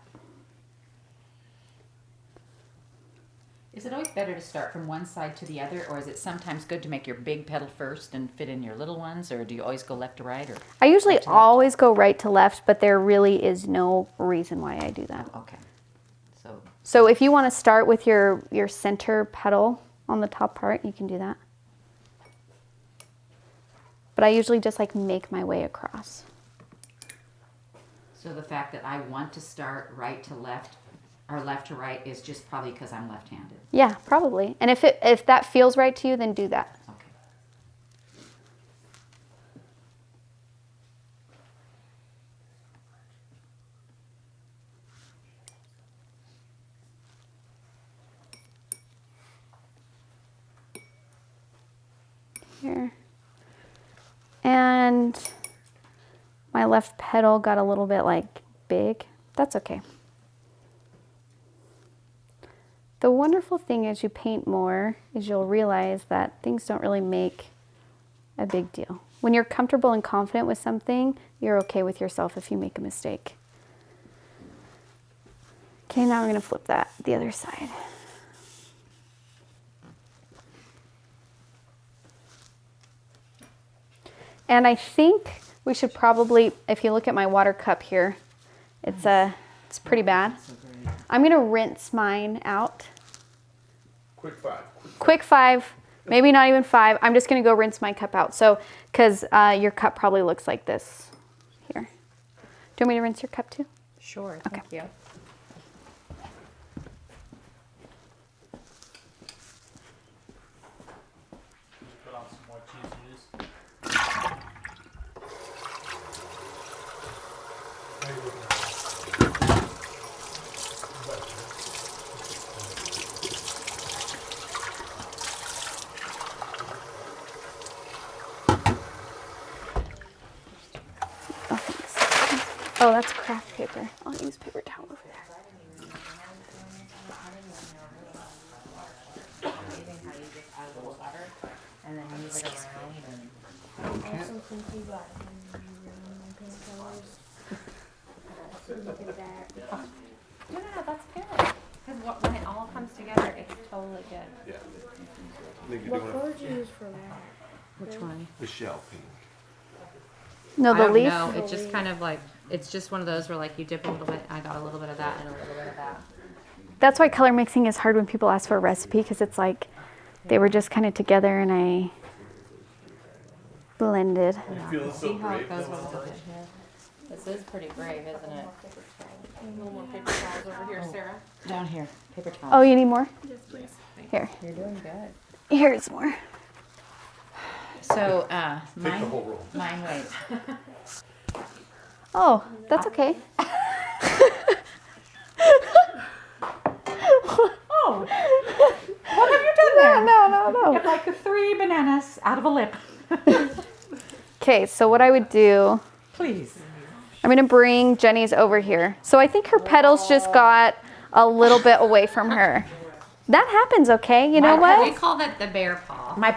Is it always better to start from one side to the other, or is it sometimes good to make your big petal first and fit in your little ones, or do you always go left to right? Or I usually left to left? always go right to left, but there really is no reason why I do that. Okay. So if you want to start with your center petal on the top part, you can do that. But I usually just like make my way across. So the fact that I want to start right to left or left to right is just probably because I'm left-handed. Yeah, probably. And if that feels right to you, then do that. Okay. Here. And my left petal got a little bit like big. That's okay. The wonderful thing as you paint more is you'll realize that things don't really make a big deal. When you're comfortable and confident with something, you're okay with yourself if you make a mistake. Okay, now I'm going to flip that the other side. And I think we should probably, if you look at my water cup here, it's pretty bad. I'm going to rinse mine out. Quick five. Quick 5, maybe not even 5. I'm just going to go rinse my cup out. So, because your cup probably looks like this here. Do you want me to rinse your cup too? Sure, Okay. thank you. Put on some more cheese juice. How you looking at Oh, thanks. Oh, that's craft paper. I'll use paper towel over there. And then move it around and no, that's good. Because when it all comes together, it's totally good. Yeah. Nick, What color do you use for that? Which one? the shell pink. No, I the don't leaf. know. It's just kind of like, it's just one of those where like you dip a little bit, I got a little bit of that and a little bit of that. That's why color mixing is hard when people ask for a recipe, because it's like they were just kind of together and I blended. You feeling so See how brave? it goes a little bit here. This is pretty brave, isn't it? A little more paper towels over here, Sarah. Down here, paper towel. Oh, you need more? Yes, please. Here. You're doing good. Here's more. So Take the whole roll. mine weighs. Oh, that's okay. Oh, what have you done there? No. It's like 3 bananas out of a lip. Okay, so what I would do, Please. I'm gonna bring Jenny's over here. So I think her petals just got a little bit away from her. That happens, okay? You know We what? call that the bear paw. My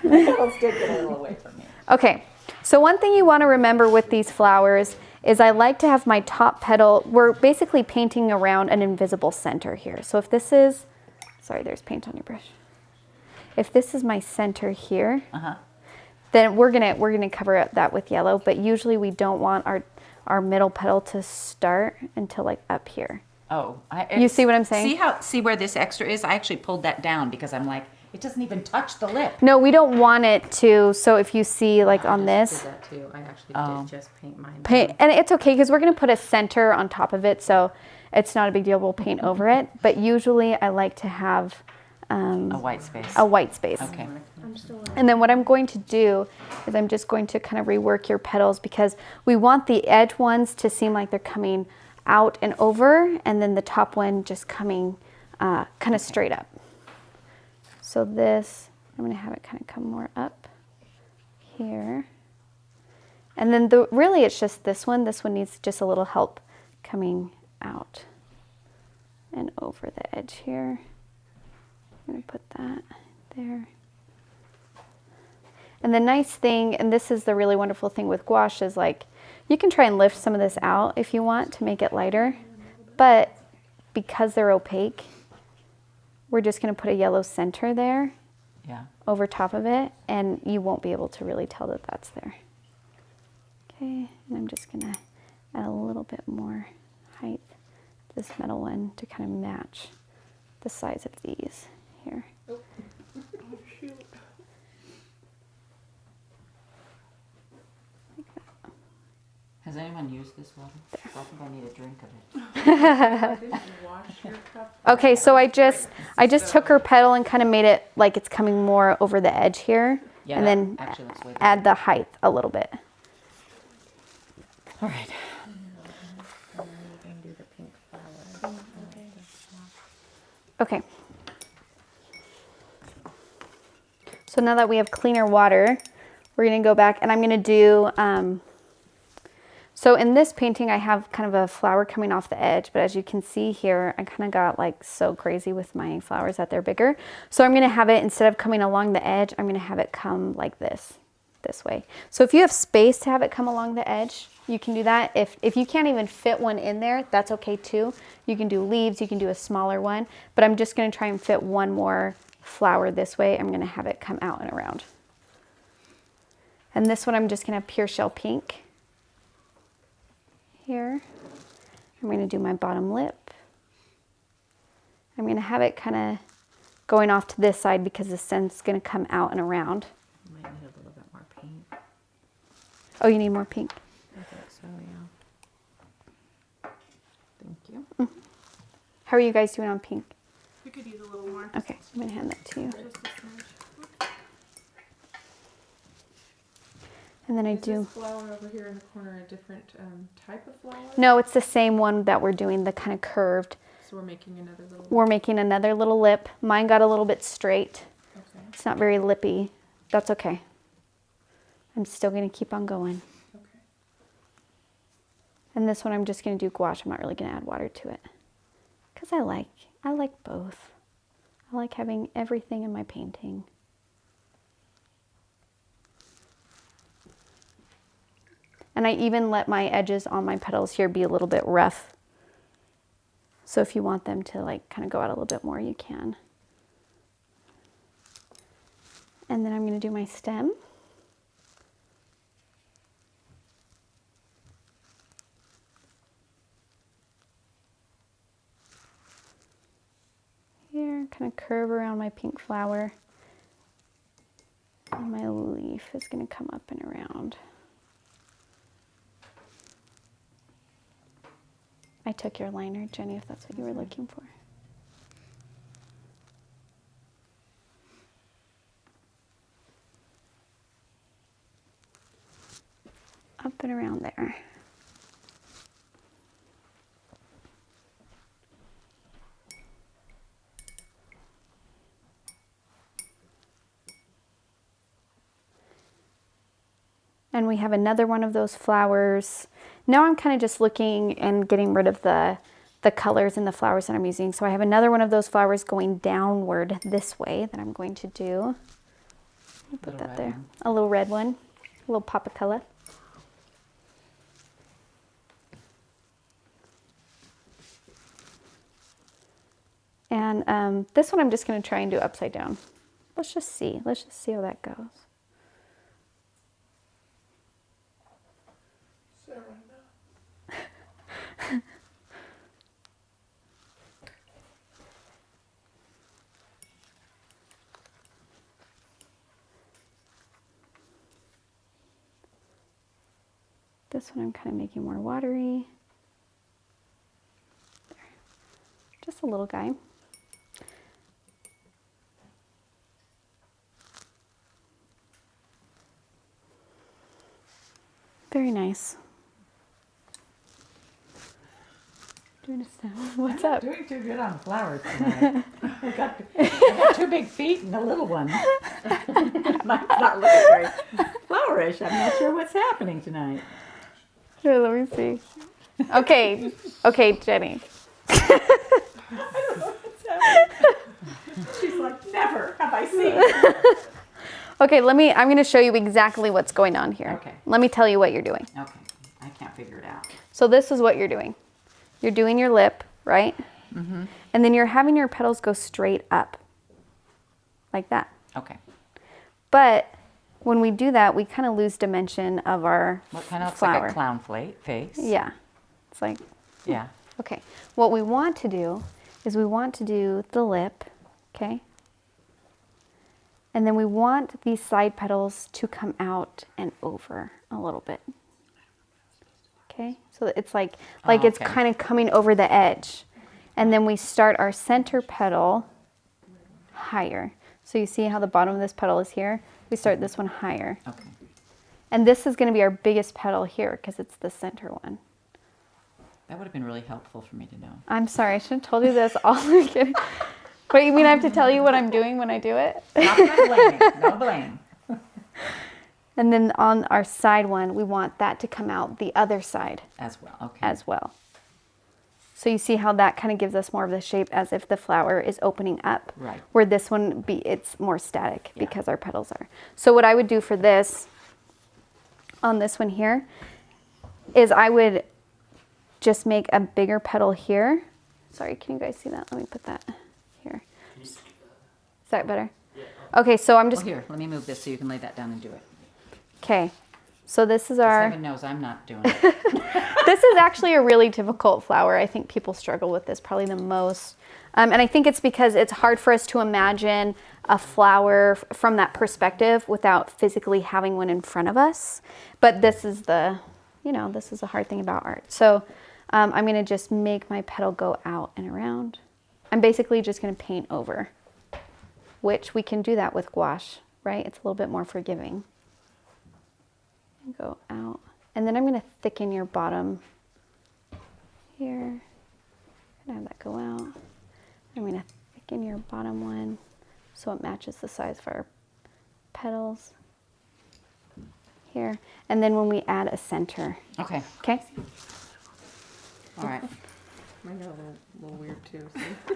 petals did get a little away from me. Okay, So one thing you want to remember with these flowers is I like to have my top petal, we're basically painting around an invisible center here. So if this is, sorry, there's paint on your brush. If this is my center here, then we're gonna cover up that with yellow, but usually we don't want our middle petal to start until like up here. Oh, you see what I'm saying? See where this extra is? I actually pulled that down because I'm like, it doesn't even touch the lip. No, we don't want it to. So if you see like on I this, did that too. I actually did just paint mine. and it's okay because we're gonna put a center on top of it, so it's not a big deal. We'll paint over it. But usually I like to have A white space. a white space. Okay. And then what I'm going to do is I'm just going to kind of rework your petals because we want the edge ones to seem like they're coming out and over, and then the top one just coming kind of straight up. So this, I'm going to have it kind of come more up here. And then really it's just this one. This one needs just a little help coming out and over the edge here. I'm going to put that there. And the nice thing, and this is the really wonderful thing with gouache, is like you can try and lift some of this out if you want to make it lighter, but because they're opaque, we're just going to put a yellow center there over top of it, and you won't be able to really tell that that's there. Okay, and I'm just going to add a little bit more height to this metal one to kind of match the size of these here. Oh, shoot. Has anyone used this water? I think I need a drink of it. Didn't wash your cup? Okay, so I just took her petal and kind of made it like it's coming more over the edge here, Yeah, and then that actually looks way better. add the height a little bit. All right. Do the pink flower. Okay. So now that we have cleaner water, we're going to go back and I'm going to do, so in this painting I have kind of a flower coming off the edge, but as you can see here, I kind of got like so crazy with my flowers that they're bigger. So I'm going to have it, instead of coming along the edge, I'm going to have it come like this way. So if you have space to have it come along the edge, you can do that. If you can't even fit one in there, that's okay too. You can do leaves, you can do a smaller one, but I'm just going to try and fit one more flower this way. I'm going to have it come out and around. And this one I'm just going to have pure shell pink here. I'm going to do my bottom lip. I'm going to have it kind of going off to this side because the scent's going to come out and around. Might need a little bit more paint. Oh, you need more pink? I think so, yeah. Thank you. How are you guys doing on pink? We could use a little more. Okay, I'm going to hand that to you. Just a smidge. And then I Is do... this flower over here in the corner a different type of flower? No, it's the same one that we're doing, the kind of curved. So we're making another little... We're making another little lip. Mine got a little bit straight. Okay. It's not very lippy. That's okay. I'm still going to keep on going. Okay. And this one I'm just going to do gouache. I'm not really going to add water to it. Because I like both. I like having everything in my painting. And I even let my edges on my petals here be a little bit rough. So if you want them to like kind of go out a little bit more, you can. And then I'm going to do my stem. Here, kind of curve around my pink flower. And my leaf is going to come up and around. I took your liner, Jenny, if that's what you were looking for. Up and around there. And we have another one of those flowers. Now I'm kind of just looking and getting rid of the colors in the flowers that I'm using. So I have another one of those flowers going downward this way that I'm going to do. Put that there. A little red one. A little pop of color. And this one I'm just going to try and do upside down. Let's just see. Let's just see how that goes. This one I'm kind of making more watery. There. Just a little guy. Very nice. Doing a sound. What's up? Doing too good on flowers tonight. I got two big feet and a little one. Mine's not looking very flowerish. I'm not sure what's happening tonight. Here, let me see. Okay, okay, Jenny. She's like, never have I seen. Okay, I'm going to show you exactly what's going on here. Okay. Let me tell you what you're doing. Okay, I can't figure it out. So this is what you're doing. You're doing your lip, right? Mm-hmm. And then you're having your petals go straight up, like that. Okay. But when we do that, we kind of lose dimension of our What kind of flower. like a clown face? Yeah, it's like, Yeah. okay. What we want to do is we want to do the lip, okay? And then we want these side petals to come out and over a little bit. Okay, so it's like it's okay. kind of coming over the edge. And then we start our center petal higher. So you see how the bottom of this petal is here? We start this one higher. Okay. And this is going to be our biggest petal here because it's the center one. That would have been really helpful for me to know. I'm sorry, I should have told you this all the beginning. But you mean I have to tell you what I'm doing when I do it? Not my blame. No blame. And then on our side one, we want that to come out the other side As well. Okay. as well. So you see how that kind of gives us more of the shape as if the flower is opening up. Right. Where this one, it's more static Yeah. because our petals are. So what I would do for this, on this one here, is I would just make a bigger petal here. Sorry, can you guys see that? Let me put that here. Is that better? Okay, so I'm just, Well, here, let me move this so you can lay that down and do it. okay. So this is 'Cause our, heaven knows I'm not doing it. this is actually a really difficult flower. I think people struggle with this probably the most. And I think it's because it's hard for us to imagine a flower from that perspective without physically having one in front of us. But this is the, this is the hard thing about art. So I'm going to just make my petal go out and around. I'm basically just going to paint over, which we can do that with gouache, right? It's a little bit more forgiving. Go out. And then I'm going to thicken your bottom here. And have that go out. I'm going to thicken your bottom one so it matches the size of our petals here. And then when we add a center. Okay. Okay? All right. Mine got a little weird too. See?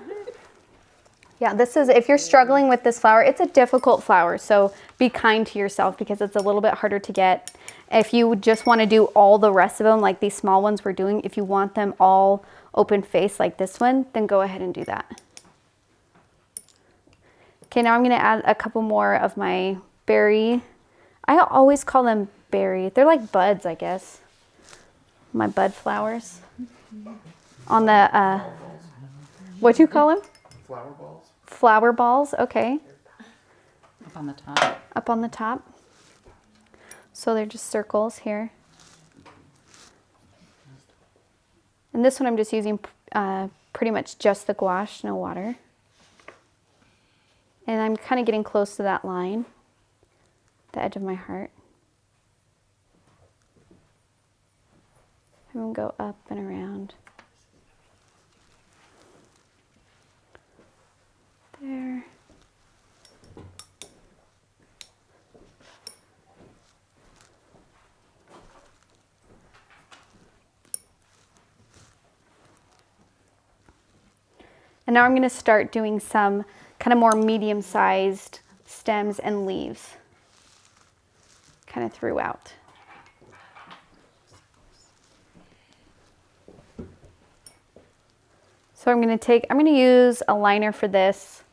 Yeah, this is, if you're struggling with this flower, it's a difficult flower, so be kind to yourself because it's a little bit harder to get. If you just want to do all the rest of them, like these small ones we're doing, if you want them all open face like this one, then go ahead and do that. Okay, now I'm going to add a couple more of my berry. I always call them berry. They're like buds, I guess. My bud flowers. On the, what'd you call them? Flower balls? Flower balls, okay. Up on the top. Up on the top. So they're just circles here. And this one I'm just using pretty much just the gouache, no water. And I'm kind of getting close to that line, the edge of my heart. I'm going to go up and around. There. And now I'm going to start doing some kind of more medium-sized stems and leaves. kind of throughout. So I'm going to use a liner for this,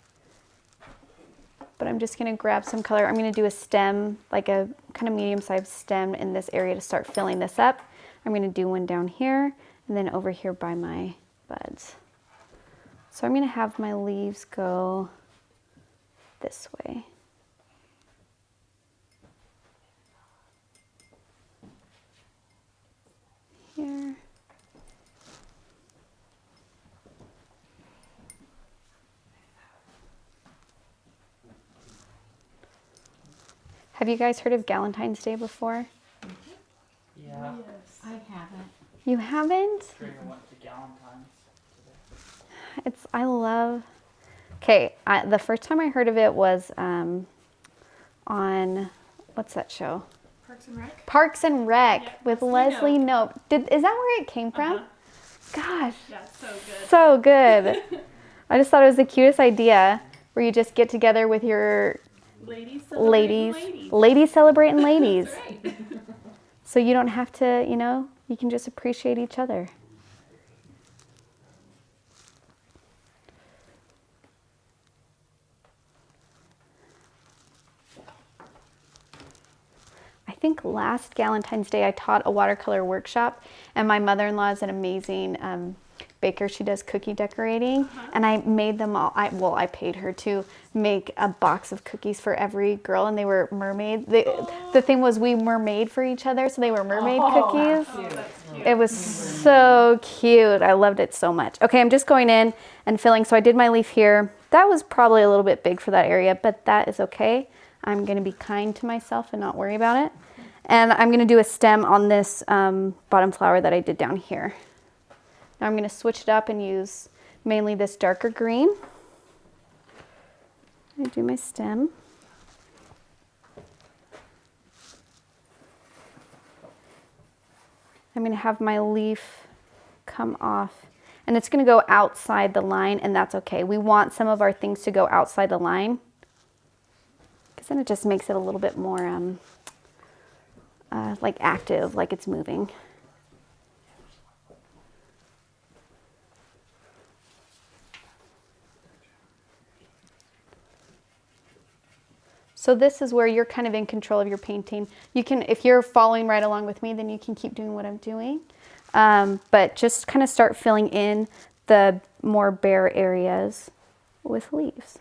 but I'm just going to grab some color. I'm going to do a stem, like a kind of medium-sized stem in this area to start filling this up. I'm going to do one down here and then over here by my buds. So I'm going to have my leaves go this way. Here. Have you guys heard of Valentine's Day before? Yeah. I haven't. You haven't? Trina went to Valentine's today. Okay, the first time I heard of it was on, what's that show? Parks and Rec. Parks and Rec Yeah, with Leslie Leslie Knope. Is that where it came from? Uh-huh. Gosh, Yeah, so good. so good. I just thought it was the cutest idea where you just get together with your Ladies celebrating ladies. ladies. Ladies celebrating ladies. That's right. So you don't have to, you can just appreciate each other. I think last Valentine's Day I taught a watercolor workshop, and my mother-in-law is an amazing baker. She does cookie decorating, and I made them all. I paid her to make a box of cookies for every girl, and they were mermaid. The thing was, we were made for each other, so they were mermaid cookies. Oh, that's cute. It was so cute. I loved it so much. Okay, I'm just going in and filling. So I did my leaf here. That was probably a little bit big for that area, but that is okay. I'm going to be kind to myself and not worry about it. And I'm going to do a stem on this bottom flower that I did down here. Now I'm going to switch it up and use mainly this darker green. I do my stem. I'm going to have my leaf come off, and it's going to go outside the line, and that's okay. We want some of our things to go outside the line because then it just makes it a little bit more like active, like it's moving. So this is where you're kind of in control of your painting. You can, if you're following right along with me, then you can keep doing what I'm doing. But just kind of start filling in the more bare areas with leaves,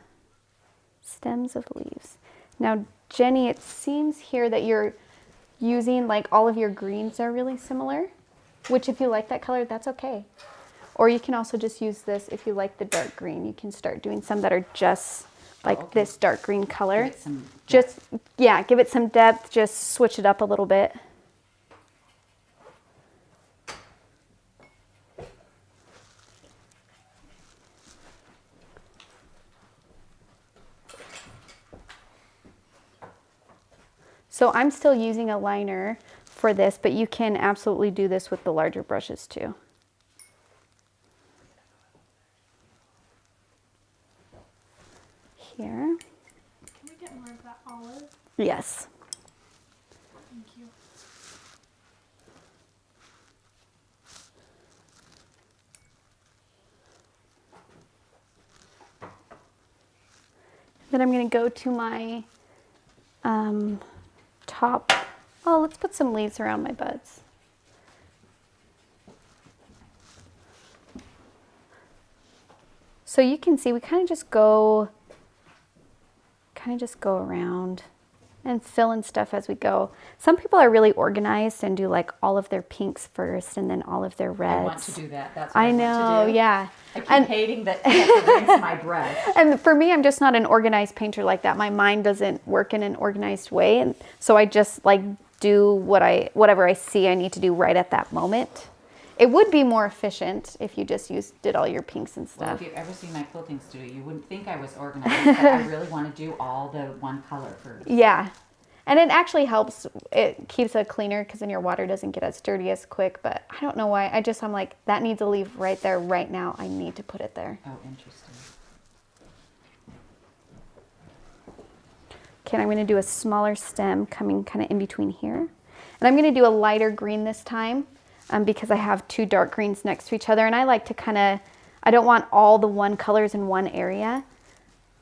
stems of leaves. Now, Jenny, it seems here that you're using, like, all of your greens are really similar, which if you like that color, that's okay. Or you can also just use this if you like the dark green. You can start doing some that are just like this dark green color. Give it some just, yeah, give it some depth, just switch it up a little bit. So I'm still using a liner for this, but you can absolutely do this with the larger brushes too. Here. Can we get more of that olive? Yes. Thank you. Then I'm going to go to my top. Oh, let's put some leaves around my buds. So you can see we kind of just go around and fill in stuff as we go. Some people are really organized and do like all of their pinks first and then all of their reds. I want to do that. That's what I I want know, to do. yeah. I keep hating that I have to rinse my brush. And for me, I'm just not an organized painter like that. My mind doesn't work in an organized way, and so I just like do whatever I see I need to do right at that moment. It would be more efficient if you just did all your pinks and Well, stuff. if you ever see my quilting studio, you wouldn't think I was organized, but I really want to do all the one color first. Yeah, and it actually helps. It keeps it cleaner because then your water doesn't get as dirty as quick. But I don't know why. I'm like, that needs a leaf right there, right now. I need to put it there. Oh, interesting. Okay, and I'm gonna do a smaller stem coming kind of in between here. And I'm gonna do a lighter green this time because I have two dark greens next to each other, and I like to kind of, I don't want all the one colors in one area.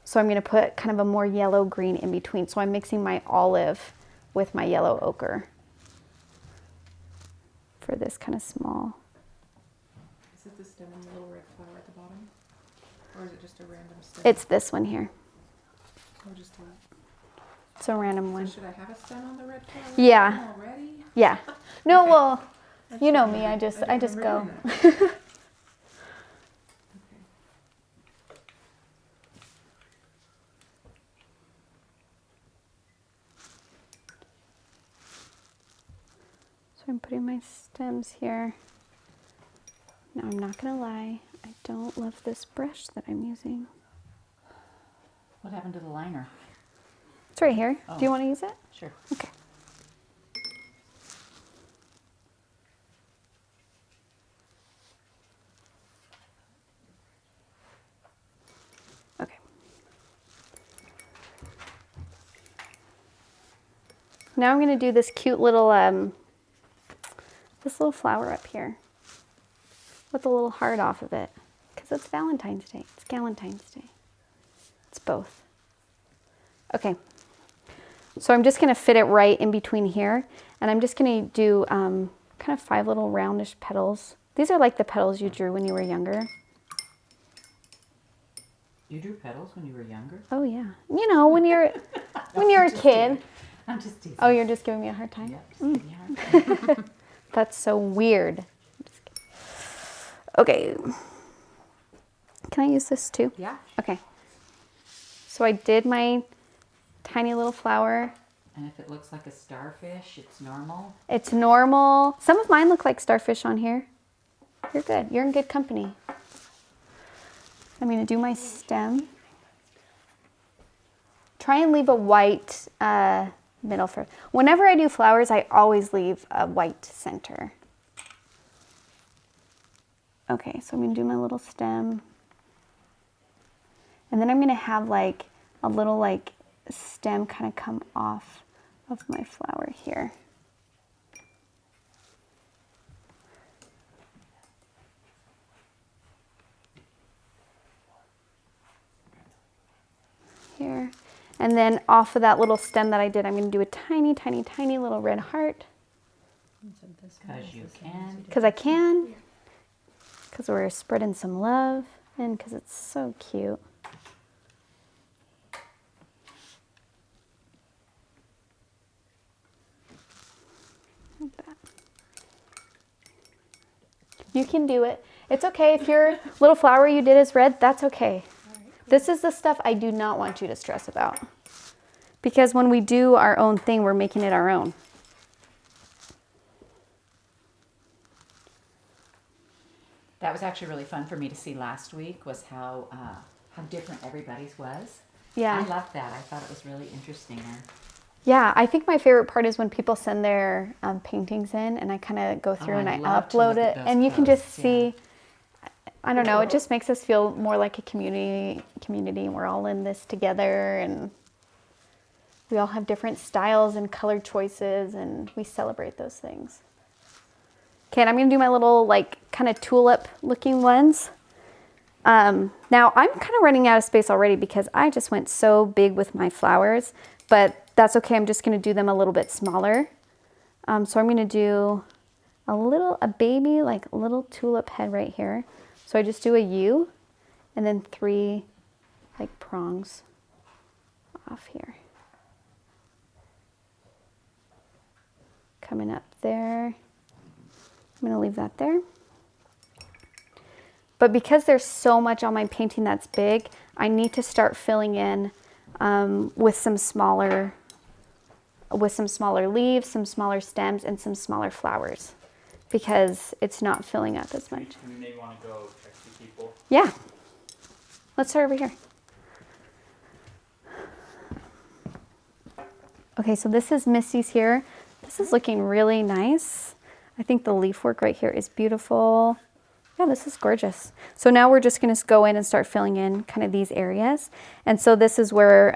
So I'm gonna put kind of a more yellow green in between. So I'm mixing my olive with my yellow ochre for this kind of small. Is it the stem and the little red flower at the bottom? Or is it just a random stem? It's this one here. Or just a... It's a random So one. should I have a stem on the red flower? Yeah. Already? Yeah. No, Okay. well, That's you know just- me, I just don't go. remember doing that. So I'm putting my stems here. Now I'm not gonna lie, I don't love this brush that I'm using. What happened to the liner? It's right here. Oh. Do you want to use it? Sure. Okay. Okay. Now I'm going to do this cute little this little flower up here with a little heart off of it because it's Valentine's Day. It's Galentine's Day. It's both. Okay. So I'm just going to fit it right in between here, and I'm just going to do kind of 5 little roundish petals. These are like the petals you drew when you were younger. You drew petals when you were younger? Oh yeah, you know when you're a kid. I'm just teasing. Oh, you're just giving me a hard time. Yep, just give me a hard time. That's so weird. Okay. Can I use this too? Yeah. Okay. So I did my tiny little flower. And if it looks like a starfish, it's normal. It's normal. Some of mine look like starfish on here. You're good. You're in good company. I'm going to do my stem. Try and leave a white middle for. Whenever I do flowers, I always leave a white center. Okay, so I'm going to do my little stem. And then I'm going to have like a little like stem kind of come off of my flower here. Here. And then off of that little stem that I did, I'm going to do a tiny, tiny, tiny little red heart. Because you can. Because I can. Because we're spreading some love. And because it's so cute. Like that. You can do it. It's okay if your little flower you did is red, that's okay. This is the stuff I do not want you to stress about. Because when we do our own thing, we're making it our own. That was actually really fun for me to see last week, was how different everybody's was. Yeah. I loved that. I thought it was really interesting. Yeah, I think my favorite part is when people send their paintings in and I kind of go through and I love to upload look at it. those And you can just posts, see, I don't know, it just makes us feel more like a community. And we're all in this together and we all have different styles and color choices and we celebrate those things. Okay, and I'm going to do my little like kind of tulip looking ones. Now I'm kind of running out of space already because I just went so big with my flowers, but that's okay. I'm just going to do them a little bit smaller. So I'm going to do a baby, like little tulip head right here. So I just do a U and then 3 like prongs off here. Coming up there. I'm going to leave that there. But because there's so much on my painting that's big, I need to start filling in with some smaller leaves, some smaller stems, and some smaller flowers because it's not filling up as much. We may want to go check the people. Yeah. Let's start over here. Okay, so this is Missy's here. This is looking really nice. I think the leaf work right here is beautiful. Yeah, this is gorgeous. So now we're just going to go in and start filling in kind of these areas. And so this is where,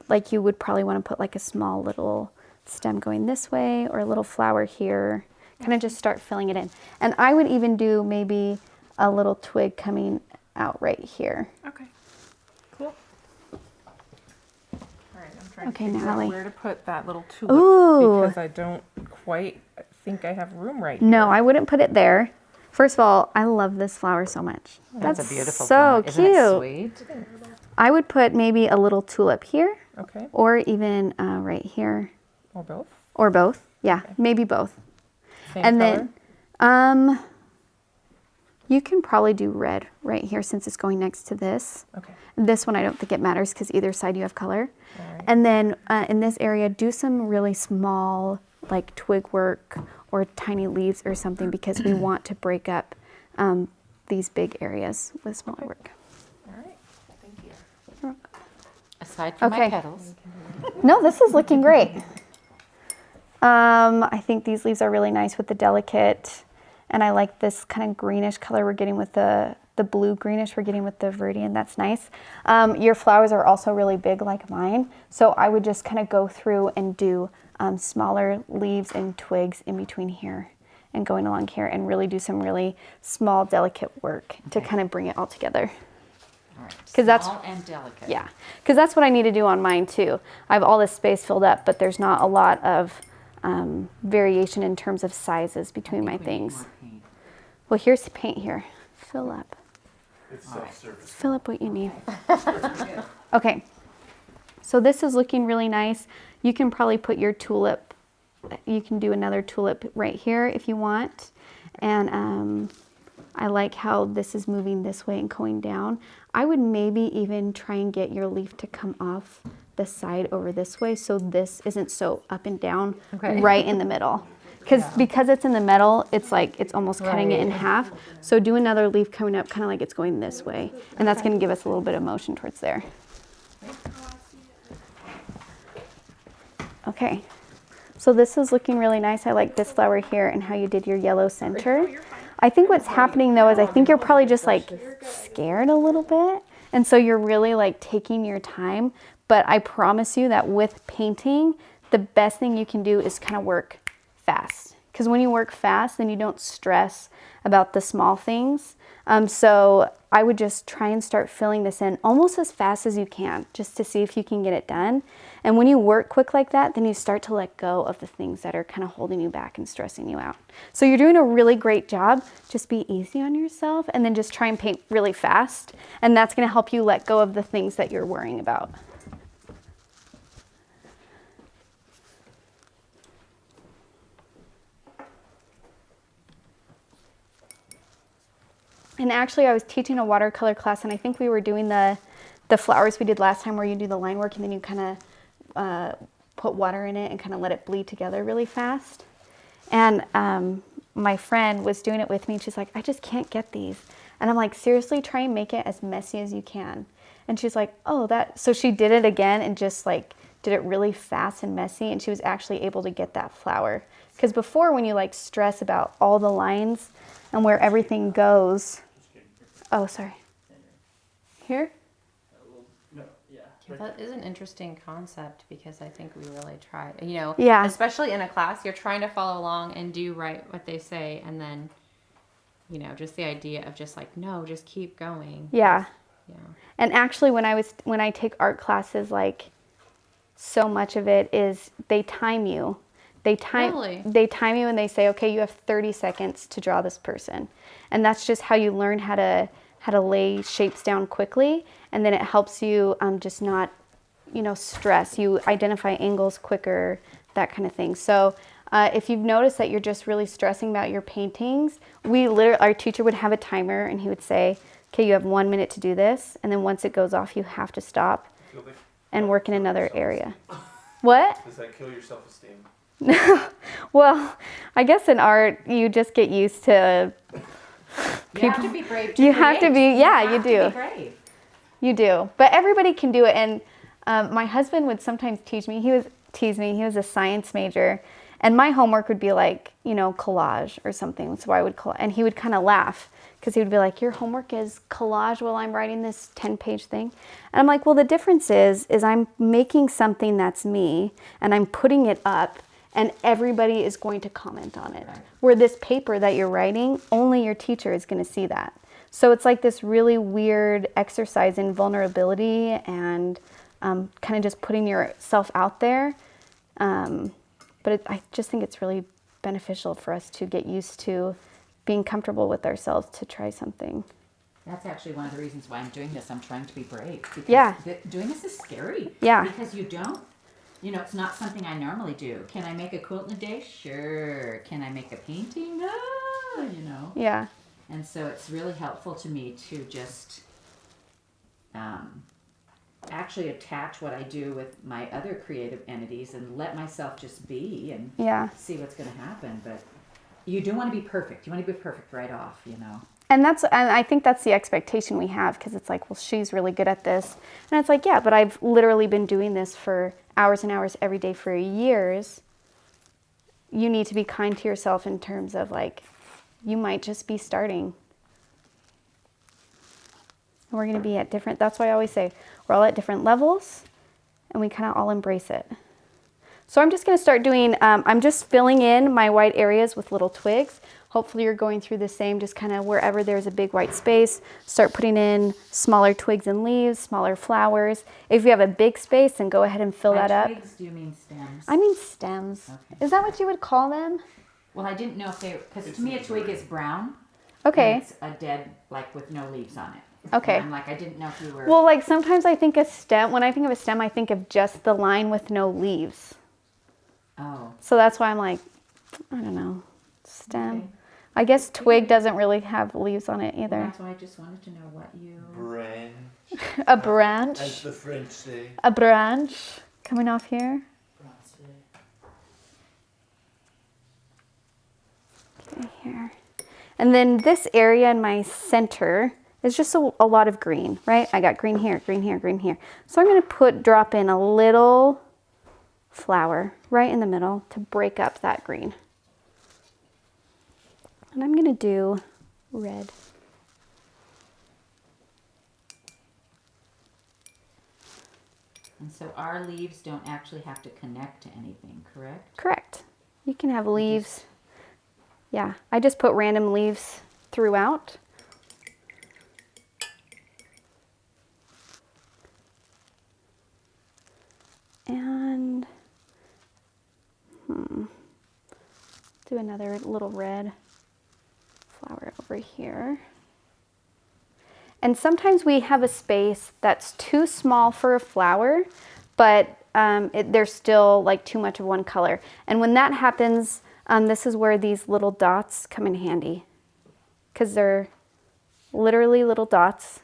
like you would probably want to put like a small little stem going this way or a little flower here. Kind of just start filling it in. And I would even do maybe a little twig coming out right here. Okay. Cool. All right, I'm trying Okay, to figure Natalie. out where to put that little tulip Ooh. because I don't quite think I have room right No, here. I wouldn't put it there. First of all, I love this flower so much. That's a beautiful so flower. cute. Isn't it sweet? I would put maybe a little tulip here Okay, or even right here or both. or both. Yeah, maybe both. Same And color. then you can probably do red right here since it's going next to this. Okay. This one I don't think it matters because either side you have color. All right. And then in this area, do some really small like twig work or tiny leaves or something because we want to break up these big areas with smaller work. All right. Thank you. Aside from my Okay. petals. No, this is looking great. I think these leaves are really nice with the delicate, and I like this kind of greenish color we're getting with the blue greenish we're getting with the Viridian. That's nice. Your flowers are also really big like mine, so I would just kind of go through and do smaller leaves and twigs in between here and going along here and really do some really small delicate work to kind of bring it all together. All right. 'Cause that's- Small and delicate. Yeah, because that's what I need to do on mine too. I have all this space filled up, but there's not a lot of variation in terms of sizes between my I think we need things. more paint. Well, here's the paint here. Fill up. It's self-service. Fill up what you need. Okay, so this is looking really nice. You can probably put your tulip, you can do another tulip right here if you want. And I like how this is moving this way and going down. I would maybe even try and get your leaf to come off the side over this way so this isn't so up and down right in the middle. Because it's in the middle, it's like it's almost cutting it in half. So do another leaf coming up kind of like it's going this way. And that's going to give us a little bit of motion towards there. Okay, so this is looking really nice. I like this flower here and how you did your yellow center. I think what's happening though is I think you're probably just like scared a little bit. And so you're really like taking your time. But I promise you that with painting, the best thing you can do is kind of work fast. Because when you work fast, then you don't stress about the small things. So I would just try and start filling this in almost as fast as you can, just to see if you can get it done. And when you work quick like that, then you start to let go of the things that are kind of holding you back and stressing you out. So you're doing a really great job. Just be easy on yourself and then just try and paint really fast. And that's going to help you let go of the things that you're worrying about. And actually, I was teaching a watercolor class, and I think we were doing the flowers we did last time where you do the line work and then you kind of put water in it and kind of let it bleed together really fast. And my friend was doing it with me, and she's like, I just can't get these. And I'm like, seriously, try and make it as messy as you can. And she's like, oh, that. So she did it again and just like did it really fast and messy, and she was actually able to get that flower. Because before, when you like stress about all the lines and where everything goes. Oh, sorry. Here? That is an interesting concept because I think we really try, you know, Yeah. especially in a class, you're trying to follow along and do right what they say. And then, you know, just the idea of just like, no, just keep going. Yeah. Yeah. And actually, when I take art classes, like so much of it is they time you. They time you and they say, okay, you have 30 seconds to draw this person. And that's just how you learn how to lay shapes down quickly. And then it helps you just not, you know, stress. You identify angles quicker, that kind of thing. So if you've noticed that you're just really stressing about your paintings, our teacher would have a timer and he would say, okay, you have 1 minute to do this. And then once it goes off, you have to stop and work in another area. What? Does that kill your self-esteem? Well, I guess in art, you just get used to You have to be brave to You have to create. be, yeah, you have to do. be brave. You do. But everybody can do it. And my husband would sometimes tease me. He was a science major. And my homework would be like, you know, collage or something. So I would and he would kind of laugh because he would be like, your homework is collage while I'm writing this 10-page thing. And I'm like, well, the difference is I'm making something that's me and I'm putting it up and everybody is going to comment on it. Right. Where this paper that you're writing, only your teacher is going to see that. So it's like this really weird exercise in vulnerability and kind of just putting yourself out there. But I just think it's really beneficial for us to get used to being comfortable with ourselves to try something. That's actually one of the reasons why I'm doing this. I'm trying to be brave. Because Yeah. Doing this is scary. Yeah. Because you don't, you know, it's not something I normally do. Can I make a quilt in a day? Sure. Can I make a painting? No, you know. Yeah. And so it's really helpful to me to just actually attach what I do with my other creative entities and let myself just be and Yeah. see what's going to happen. But you don't want to be perfect. You want to be perfect right off, you know. And I think that's the expectation we have because it's like, well, she's really good at this. And it's like, yeah, but I've literally been doing this for hours and hours every day for years. You need to be kind to yourself in terms of like, you might just be starting. And we're going to be at different, that's why I always say, we're all at different levels and we kind of all embrace it. So I'm just going to start doing, I'm just filling in my white areas with little twigs. Hopefully you're going through the same, just kind of wherever there's a big white space, start putting in smaller twigs and leaves, smaller flowers. If you have a big space, then go ahead and fill By that up. twigs, do you mean stems? I mean stems. Okay. Is that what you would call them? Well, I didn't know if they, because to me a twig is brown. Okay. And it's a dead, like with no leaves on it. Okay. And I'm like, I didn't know if you were. Well, like sometimes I think a stem, when I think of a stem, I think of just the line with no leaves. Oh. So that's why I'm like, I don't know, stem. Okay. I guess twig doesn't really have leaves on it Well, either. that's why I just wanted to know what you. Branch, A branch. as the French say. A branch coming off here. Okay, here. And then this area in my center is just a lot of green, right? I got green here, green here, green here. So I'm going to drop in a little flower right in the middle to break up that green. And I'm going to do red. And so our leaves don't actually have to connect to anything, correct? Correct. You can have leaves. Yeah, I just put random leaves throughout. And do another little red flower over here. And sometimes we have a space that's too small for a flower, but there's still like too much of one color. And when that happens, this is where these little dots come in handy, because they're literally little dots,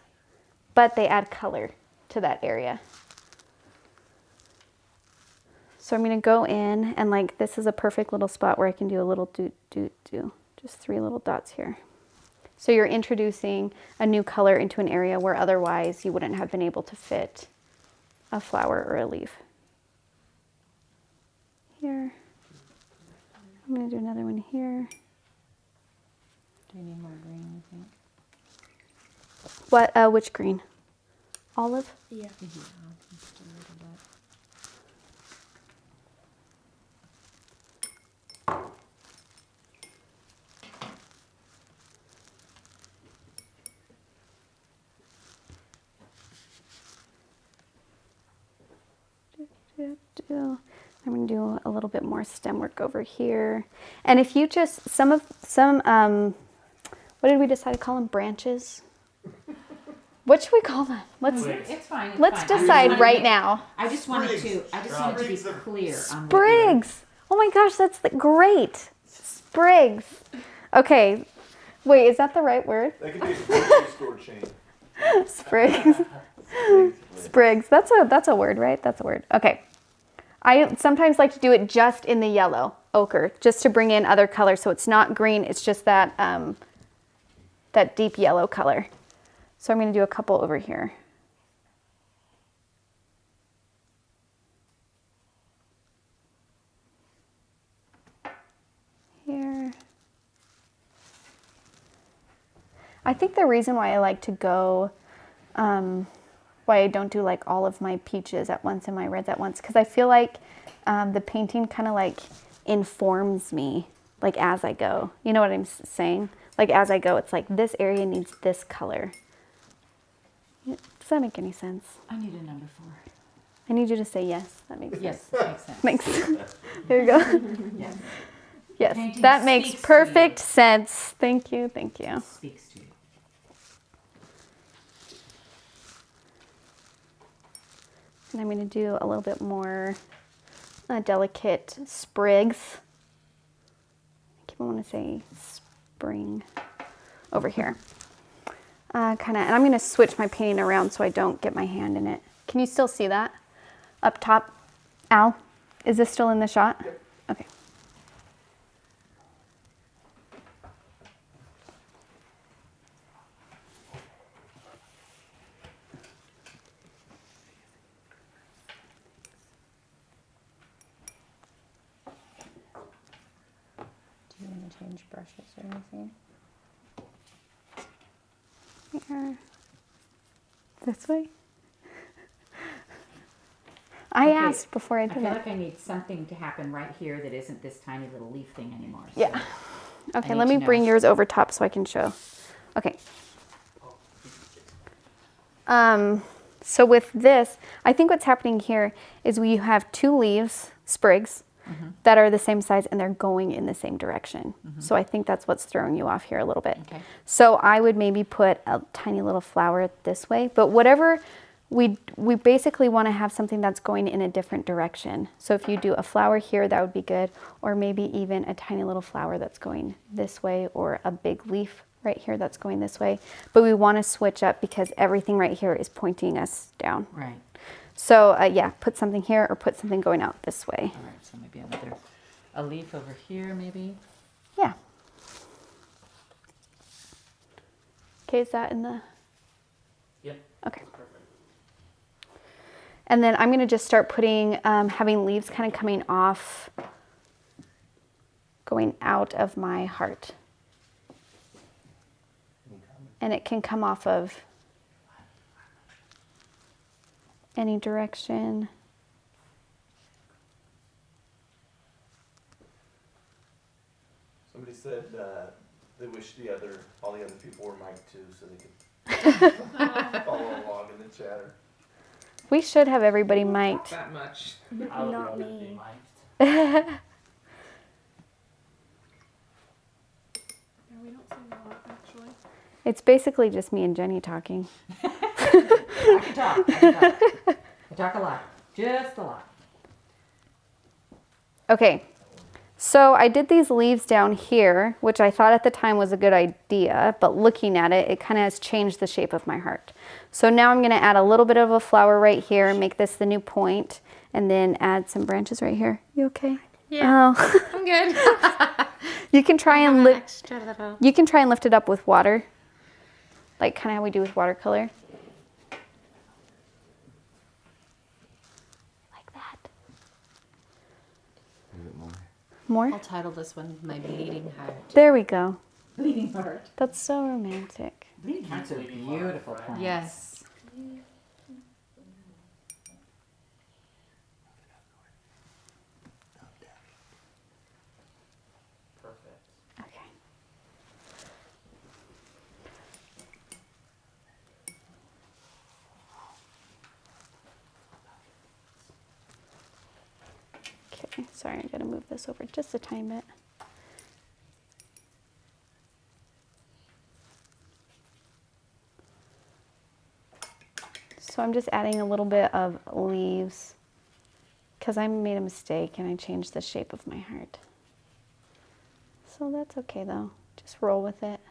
but they add color to that area. So I'm going to go in and like this is a perfect little spot where I can do a little do, just 3 little dots here. So you're introducing a new color into an area where otherwise you wouldn't have been able to fit a flower or a leaf. Here. I'm going to do another one here. Do you need more green, you think? What? Which green? Olive? Yeah. Just a little bit. I'm going to do a little bit more stem work over here. And if you just, what did we decide to call them? Branches? What should we call them? It's fine. It's Let's fine. I just decide wanted right to- now. I just wanted to be clear on what you were- Sprigs. Oh my gosh, that's great. Sprigs. Okay. Wait, is that the right word? That could be a grocery store chain. Sprigs. Sprigs. That's a word, right? That's a word. Okay. I sometimes like to do it just in the yellow ochre, just to bring in other colors. So it's not green. It's just that that deep yellow color. So I'm going to do a couple over here. I think the reason why I like to go, why I don't do like all of my peaches at once and my reds at once, because I feel like the painting kind of like informs me like as I go. You know what I'm saying? Like as I go, it's like this area needs this color. Does that make any sense? I need a number 4. I need you to say yes. That makes Yes, sense. makes sense. Makes. There you go. Yes. Yes, Painting that makes speaks to perfect you. sense. Thank you. Thank you. Speaks to you. And I'm going to do a little bit more delicate sprigs. I keep wanting to say spring over here. And I'm going to switch my painting around so I don't get my hand in it. Can you still see that up top? Al, is this still in the shot? Yep. Okay. Do you want to change brushes or anything? Here. This way? I Okay, asked before I I did feel it. like I need something to happen right here that isn't this tiny little leaf thing anymore. So Yeah. Okay, I let need me to bring know. yours over top so I can show. Okay. So with this, I think what's happening here is we have 2 leaves, sprigs, that are the same size and they're going in the same direction. So I think that's what's throwing you off here a little bit. Okay. So I would maybe put a tiny little flower this way, but whatever, we basically want to have something that's going in a different direction. So if you do a flower here, that would be good, or maybe even a tiny little flower that's going this way, or a big leaf right here that's going this way. But we want to switch up because everything right here is pointing us down. Right. So yeah, put something here or put something going out this way. All right. So maybe a leaf over here, maybe. Yeah. Okay, is that in the? Yep. Okay. Perfect. And then I'm going to just start putting, having leaves kind of coming off, going out of my heart. Any comments? And it can come off of any direction. Somebody said they wish all the other people were mic'd too, so they could follow along in the chatter. We should have everybody mic'd. That much. I would Not rather be me. mic'd. Yeah, we don't say a lot actually. It's basically just me and Jenny talking. I can talk. I talk a lot. Just a lot. Okay, so I did these leaves down here, which I thought at the time was a good idea, but looking at it, it kind of has changed the shape of my heart. So now I'm going to add a little bit of a flower right here, make this the new point, and then add some branches right here. You okay? Yeah, Oh. I'm good. You can try and lift. Extra little. You can try and lift it up with water, like kind of how we do with watercolor. Like that. A bit more. More? I'll title this one "My Bleeding Heart." There we go. Bleeding heart. That's so romantic. Bleeding hearts are Bleeding heart, beautiful right? plants. Yes. Perfect. Okay. Okay, sorry, I'm gonna move this over just a tiny bit. So I'm just adding a little bit of leaves because I made a mistake and I changed the shape of my heart. So that's okay though, just roll with it.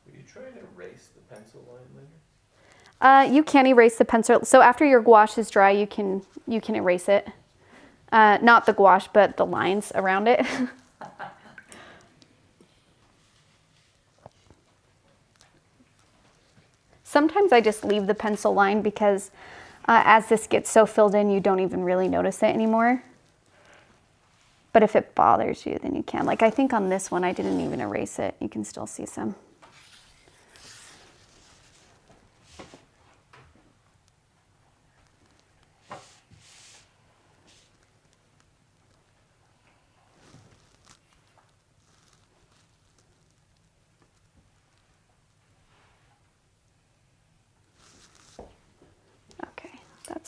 Will you try and erase the pencil line later? You can erase the pencil. So after your gouache is dry, you can erase it. Not the gouache, but the lines around it. Sometimes I just leave the pencil line because as this gets so filled in, you don't even really notice it anymore. But if it bothers you, then you can. Like I think on this one, I didn't even erase it. You can still see some.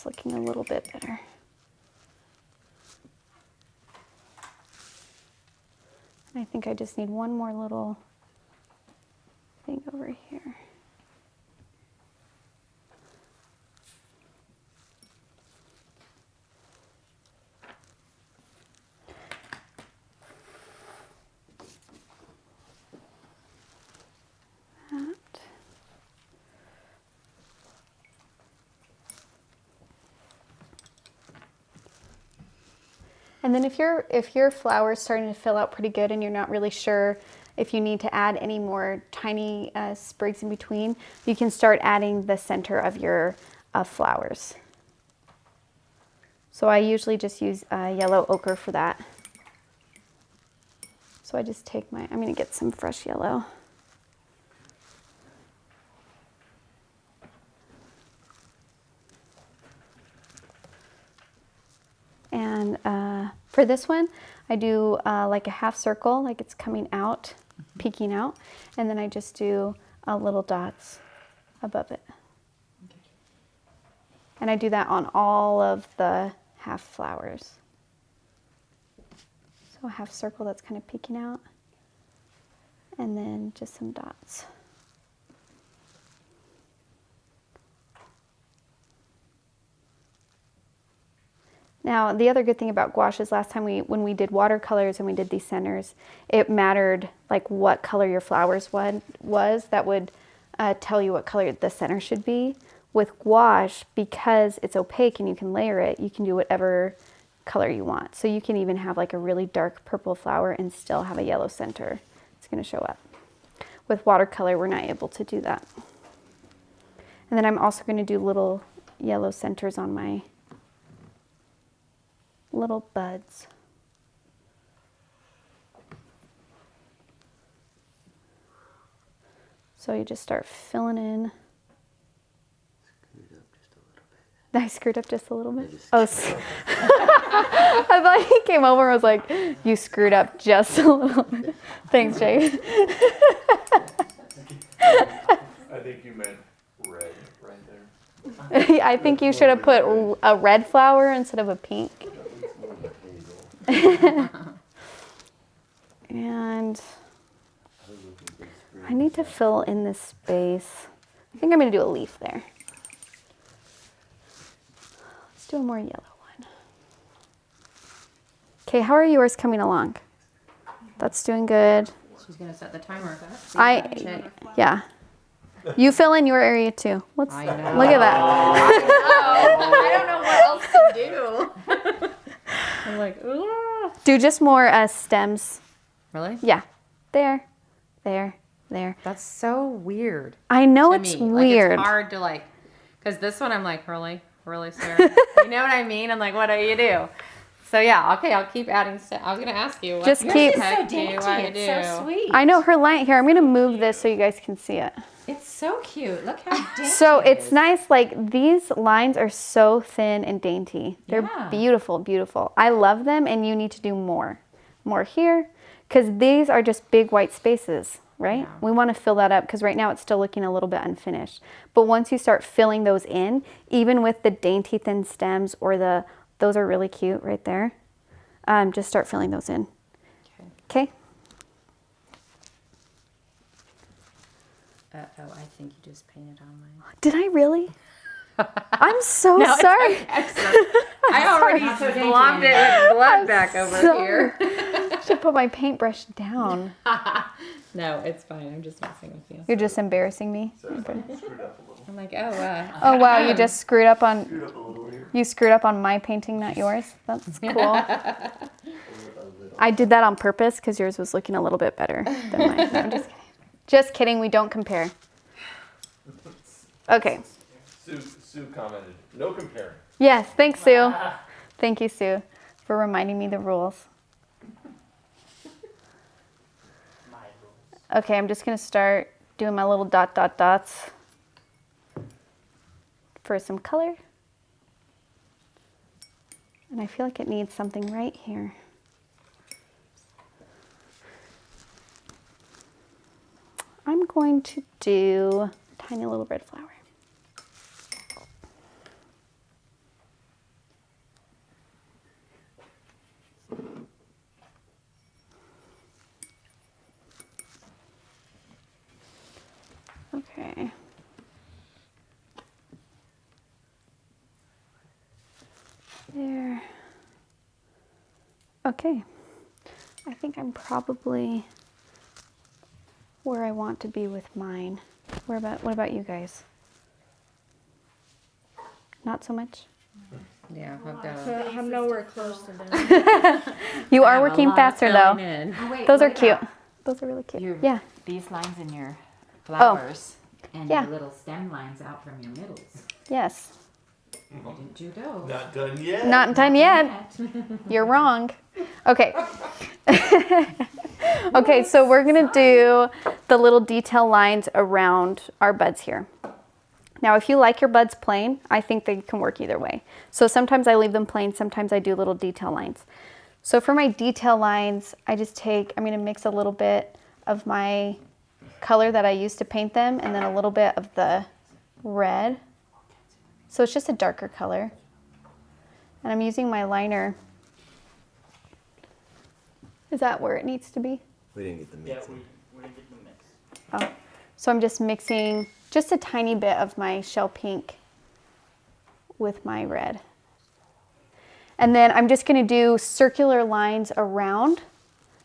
that's looking a little bit better. I think I just need one more little thing over here. And then if your flower is starting to fill out pretty good and you're not really sure if you need to add any more tiny sprigs in between, you can start adding the center of your flowers. So I usually just use yellow ochre for that. So I just take I'm gonna get some fresh yellow. And for this one, I do like a half circle, like it's coming out, peeking out, and then I just do little dots above it. And I do that on all of the half flowers. So a half circle that's kind of peeking out, and then just some dots. Now, the other good thing about gouache is last time when we did watercolors and we did these centers, it mattered like what color your flowers was. That would tell you what color the center should be. With gouache, because it's opaque and you can layer it, you can do whatever color you want. So you can even have like a really dark purple flower and still have a yellow center. It's going to show up. With watercolor, we're not able to do that. And then I'm also going to do little yellow centers on my little buds. So you just start filling in. I screwed up just a little bit. Oh, I thought he came over and was like, "You screwed up just a little bit." Thanks, Jay. I think you meant red right there. I think you should have put a red flower instead of a pink. And I need to fill in this space. I think I'm going to do a leaf there. Let's do a more yellow one. Okay, how are yours coming along? That's doing good. She's gonna set the timer. Yeah. You fill in your area too. I know. Look at that. I don't know what else to do. I'm like, ugh. Do just more stems. Really? Yeah. There, there, there. That's so weird. I know to it's me. weird. Like, it's hard to like, because this one I'm like, really, Sarah? You know what I mean? I'm like, what do you do? So yeah, okay, I'll keep adding stuff. I was gonna ask you. Just what keep- the heck It's so dainty. do I It's do? so sweet. I know her line here. I'm gonna move this so you guys can see it. It's so cute. Look how dainty. So it it's is. nice. Like these lines are so thin and dainty. They're Yeah. beautiful, beautiful. I love them, and you need to do more here, because these are just big white spaces, right? Yeah. We want to fill that up because right now it's still looking a little bit unfinished. But once you start filling those in, even with the dainty thin stems or those are really cute right there. Just start filling those in. Okay. Oh, I think you just painted on mine. Did I really? I'm so sorry. I already blobbed it with blood back over here. Should put my paintbrush down. No, it's fine. I'm just messing with you. You're just embarrassing me. So I screwed up a little. I'm like, oh, Oh wow, you just screwed up on Screwed up a little here. you screwed up on my painting, not yours. That's cool. A little. I did that on purpose because yours was looking a little bit better than mine. No, I'm just kidding. Just kidding. We don't compare. Okay. Sue commented, no comparing. Yes. Thanks, Sue. Thank you, Sue, for reminding me the rules. Okay, I'm just gonna start doing my little dots for some color. And I feel like it needs something right here. I'm going to do a tiny little red flower. Okay. There. Okay. I think I'm probably where I want to be with mine. What about you guys? Not so much? Yeah, I've got I'm nowhere close to done. You are working faster though. Oh, wait, Those are what cute. about Those are really cute. Your, Yeah. These lines in your flowers and Yeah. your little stem lines out from your middles. Yes. You didn't do those. Not done yet. Not done yet. You're wrong. Okay. Okay, so we're gonna do the little detail lines around our buds here. Now, if you like your buds plain, I think they can work either way. So sometimes I leave them plain, sometimes I do little detail lines. So for my detail lines, I'm gonna mix a little bit of my color that I used to paint them and then a little bit of the red. So it's just a darker color. And I'm using my liner. Is that where it needs to be? We didn't get the Yeah, mix. we didn't get the mix. Oh, so I'm just mixing just a tiny bit of my shell pink with my red. And then I'm just gonna do circular lines around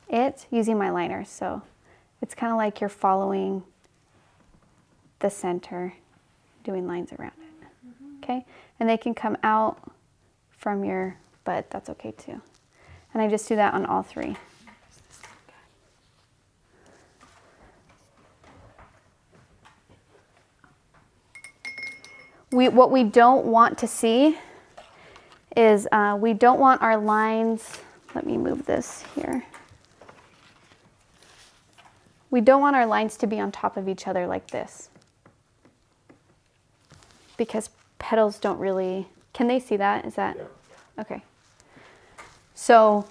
it using my liner. So it's kind of like you're following the center, doing lines around it. Okay, and they can come out from your bud, that's okay too. And I just do that on all three. What we don't want to see is we don't want our lines, let me move this here. We don't want our lines to be on top of each other like this, because petals don't really, can they see that? Is that, okay. So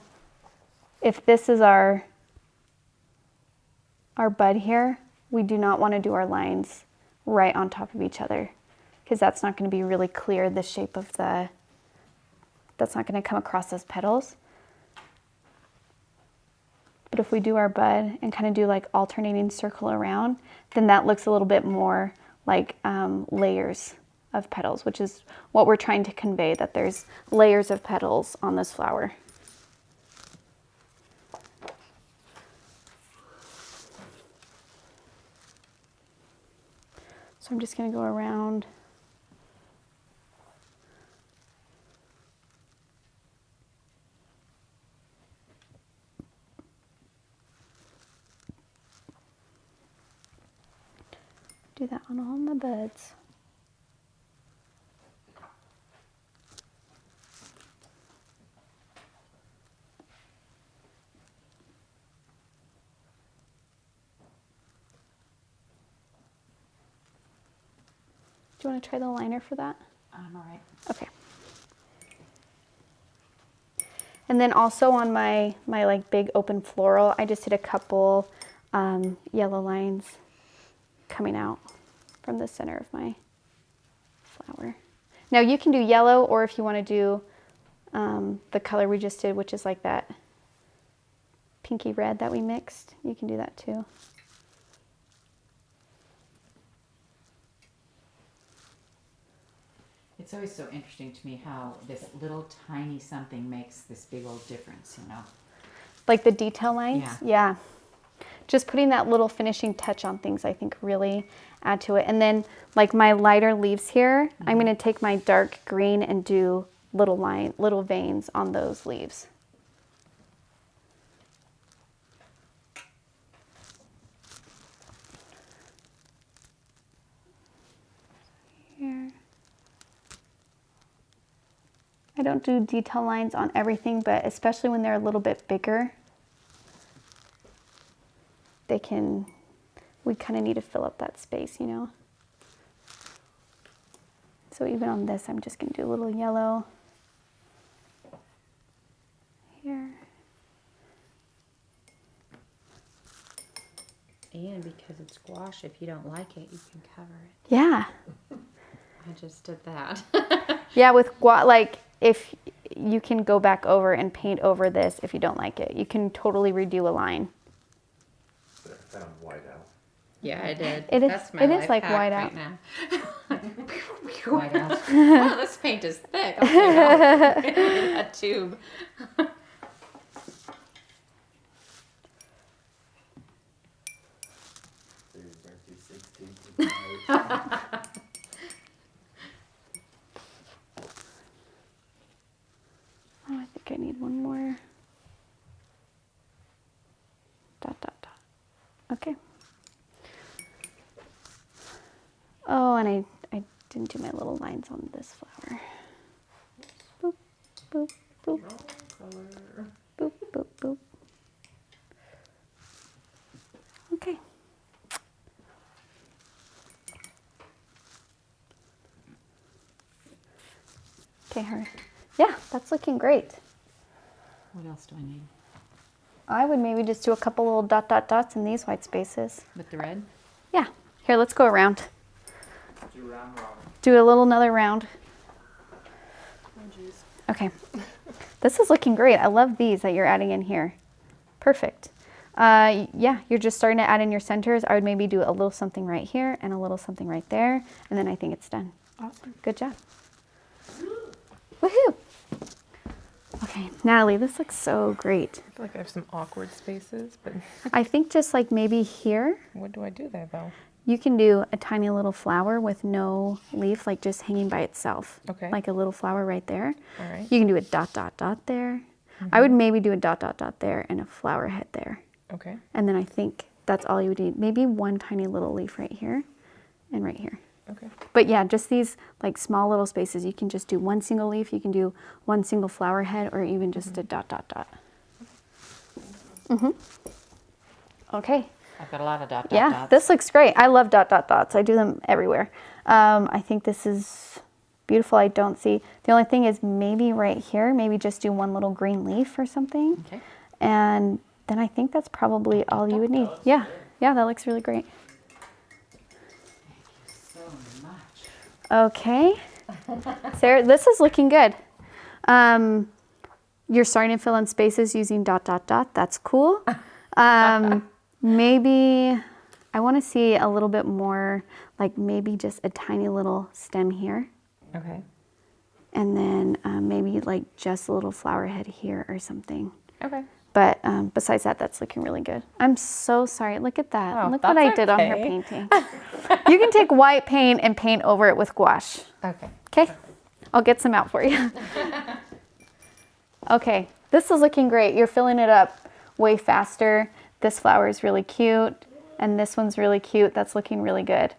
if this is our bud here, we do not want to do our lines right on top of each other, because that's not going to be really clear, the shape of the, that's not going to come across as petals. But if we do our bud and kind of do like alternating circle around, then that looks a little bit more like layers of petals, which is what we're trying to convey, that there's layers of petals on this flower. So I'm just going to go around. Do that on all my buds. Do you want to try the liner for that? I'm all right. Okay. And then also on my like big open floral, I just did a couple yellow lines coming out from the center of my flower. Now you can do yellow, or if you want to do the color we just did, which is like that pinky red that we mixed, you can do that too. It's always so interesting to me how this little tiny something makes this big old difference, you know? Like the detail lines? Yeah. Just putting that little finishing touch on things, I think, really add to it. And then like my lighter leaves here, I'm going to take my dark green and do little veins on those leaves. Here. I don't do detail lines on everything, but especially when they're a little bit bigger, we kind of need to fill up that space, you know? So even on this, I'm just going to do a little yellow here. And because it's gouache, if you don't like it, you can cover it. Yeah. I just did that. Yeah, with gouache, like if you can go back over and paint over this if you don't like it. You can totally redo a line. Kind of white out. Yeah, I did. It is- That's my it is life like hack white right out. now. White out. Oh, this paint is thick. I'll say that. In that tube. There's birthday 16th. Oh, I think I need one more. Dot, dot, dot. Okay. Oh, and I didn't do my little lines on this flower. Boop, boop, boop, Color. boop, boop, boop. Okay. Okay, her. Yeah, that's looking great. What else do I need? I would maybe just do a couple little dot, dot, dots in these white spaces. With the red? Yeah. Here, let's go around. Do round robin. Do a little another round. Okay. This is looking great. I love these that you're adding in here. Perfect. Yeah, you're just starting to add in your centers. I would maybe do a little something right here and a little something right there, and then I think it's done. Awesome. Good job. Woohoo! Okay, Natalie, this looks so great. I feel like I have some awkward spaces, but I think just like maybe here, what do I do there though? you can do a tiny little flower with no leaf, like just hanging by itself. Okay. Like a little flower right there. All right. You can do a dot, dot, dot there. I would maybe do a dot, dot, dot there and a flower head there. Okay. And then I think that's all you would need. Maybe one tiny little leaf right here and right here. Okay. But yeah, just these like small little spaces. You can just do one single leaf, you can do one single flower head, or even just a dot, dot, dot. Okay. I've got a lot of dot, dot, Yeah, dots. this looks great. I love dot, dot, dots. I do them everywhere. I think this is beautiful. I don't see, the only thing is maybe right here, maybe just do one little green leaf or something. Okay. And then I think that's probably all you would need. Yeah, yeah, that looks really great. So much. Okay. Sarah, this is looking good. You're starting to fill in spaces using dot, dot, dot. That's cool. Maybe I want to see a little bit more, like maybe just a tiny little stem here. Okay. And then maybe like just a little flower head here or something. Okay. But besides that, that's looking really good. I'm so sorry. Look at that. Oh, Look what I that's did on her okay. painting. You can take white paint and paint over it with gouache. Okay. Okay, I'll get some out for you. Okay, this is looking great. You're filling it up way faster. This flower is really cute, and this one's really cute. That's looking really good.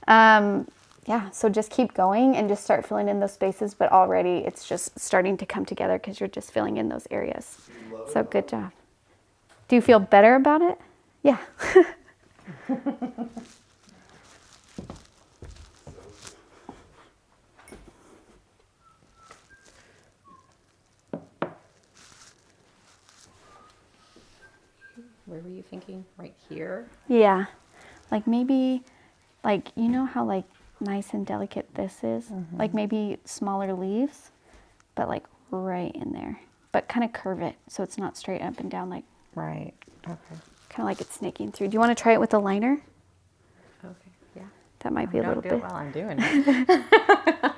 Yeah, so just keep going and just start filling in those spaces, but already it's just starting to come together because you're just filling in those areas. So good job. Do you feel better about it? Yeah. Where were you thinking? Right here? Yeah, like maybe, like, you know how like nice and delicate this is? Like maybe smaller leaves, but like right in there. But kind of curve it so it's not straight up and down, like Right. Okay. kind of like it's snaking through. Do you want to try it with a liner? Okay. Yeah. That might be a little Don't do bit. it while I'm doing it.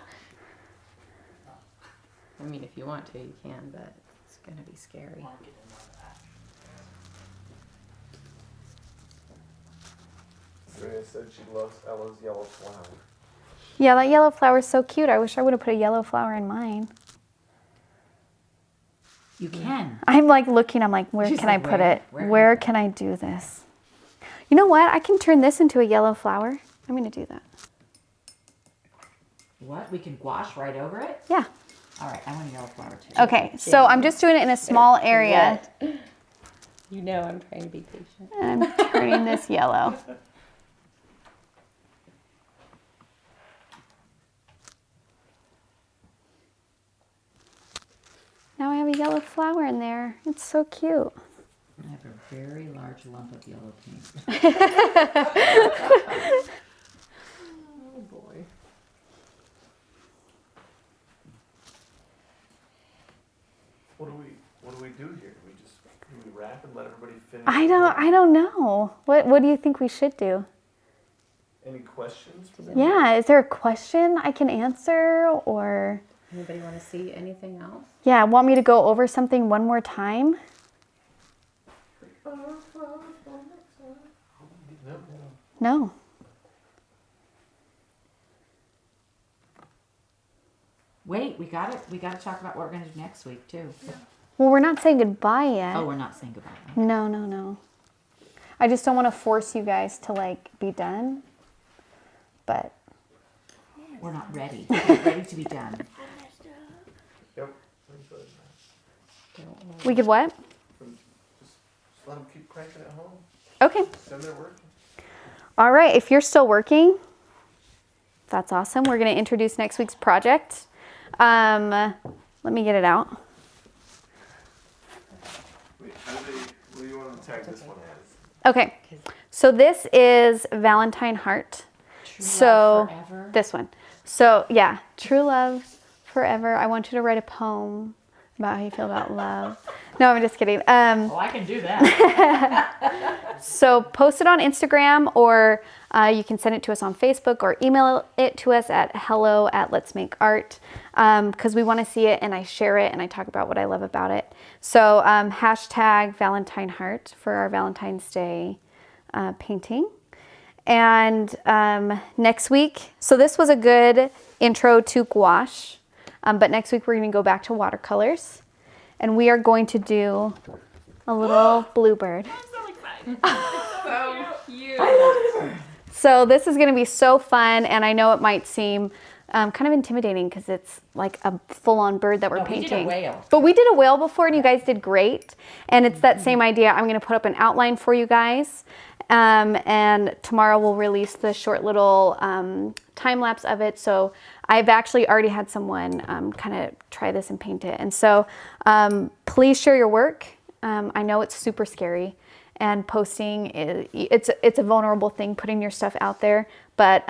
I mean, if you want to, you can, but it's gonna be scary. Maria said she loves Ella's yellow flower. Yeah, that yellow flower is so cute. I wish I would have put a yellow flower in mine. You can. I'm like looking, I'm like, where She's can like, I put where? it? Where Where can can I do this? You know what? I can turn this into a yellow flower. I'm going to do that. What? We can gouache right over it? Yeah. All right, I want a yellow flower too. Okay, so I'm just doing it in a small area. You know I'm trying to be patient. And I'm turning this yellow. Now I have a yellow flower in there. It's so cute. I have a very large lump of yellow paint. Oh boy. What do we do here? Do we wrap and let everybody finish? I don't know. What do you think we should do? Any questions? Yeah, is there a question I can answer or? Anybody want to see anything else? Yeah, want me to go over something one more time? No. Wait, we got to talk about what we're going to do next week too. Well, we're not saying goodbye yet. Oh, we're not saying goodbye. No. I just don't want to force you guys to like be done. But We're not ready. We're not ready to be done. Yep. we could what? Just let them keep cranking at home. Okay. Send their work. All right. If you're still working, that's awesome. We're going to introduce next week's project. Let me get it out. Wait, what do you want to tag this one as? Okay. So this is Valentine heart. So Forever. this one. So yeah, true love forever. I want you to write a poem about how you feel about love. No, I'm just kidding. Oh, I can do that. So post it on Instagram, or you can send it to us on Facebook, or email it to us at hello@letsmakeart, because we want to see it and I share it and I talk about what I love about it. So hashtag Valentine heart for our Valentine's Day painting. And next week, so this was a good intro to gouache, but next week we're going to go back to watercolors, and we are going to do a little bluebird. So cute. So this is going to be so fun, and I know it might seem kind of intimidating because it's like a full-on bird that we're No, we painting. did a whale. But we did a whale before, and you guys did great. And it's that same idea. I'm going to put up an outline for you guys, and tomorrow we'll release the short little time lapse of it. So I've actually already had someone kind of try this and paint it. And so please share your work. I know it's super scary. And posting, it's a vulnerable thing, putting your stuff out there, but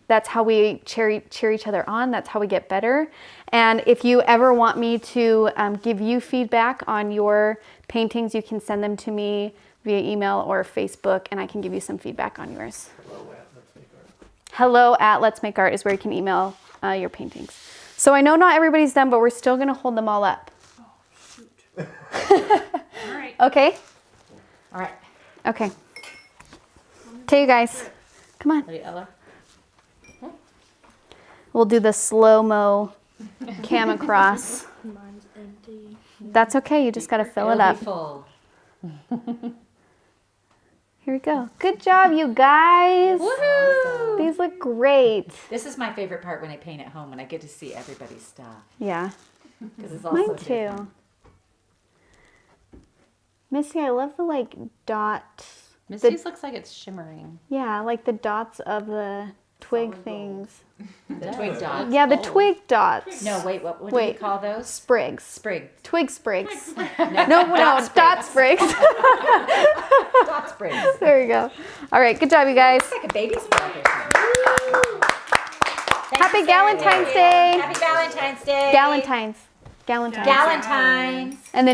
that's how we cheer each other on. That's how we get better. And if you ever want me to give you feedback on your paintings, you can send them to me via email or Facebook, and I can give you some feedback on yours. hello@letsmakeart is where you can email your paintings. So I know not everybody's done, but we're still gonna hold them all up. Oh, shoot. All right. Okay? All right. Okay. Okay, you guys. Come on. Ready, Ella? We'll do the slow-mo cam across. Mine's empty. That's okay. You just got to fill it It'll up. be full. Here we go. Good job, you guys. Woohoo! These look great. This is my favorite part when I paint at home, when I get to see everybody's stuff. Yeah. Because it's all Mine so too. different. Missy, I love the like dot. Misty's looks like it's shimmering. Yeah, like the dots of the twig things. The twig dots. Yeah, the Oh. twig dots. No, wait, what do Wait. you call those? Sprigs. Sprig. Twig sprigs. No, No, dot sprigs. Dot sprigs. There you go. All right, good job, you guys. It's like a baby's breath or something. Thank Happy you, Sarah. Valentine's Day. Happy Valentine's Day. Galentine's. Galentine's. Galentine's. And then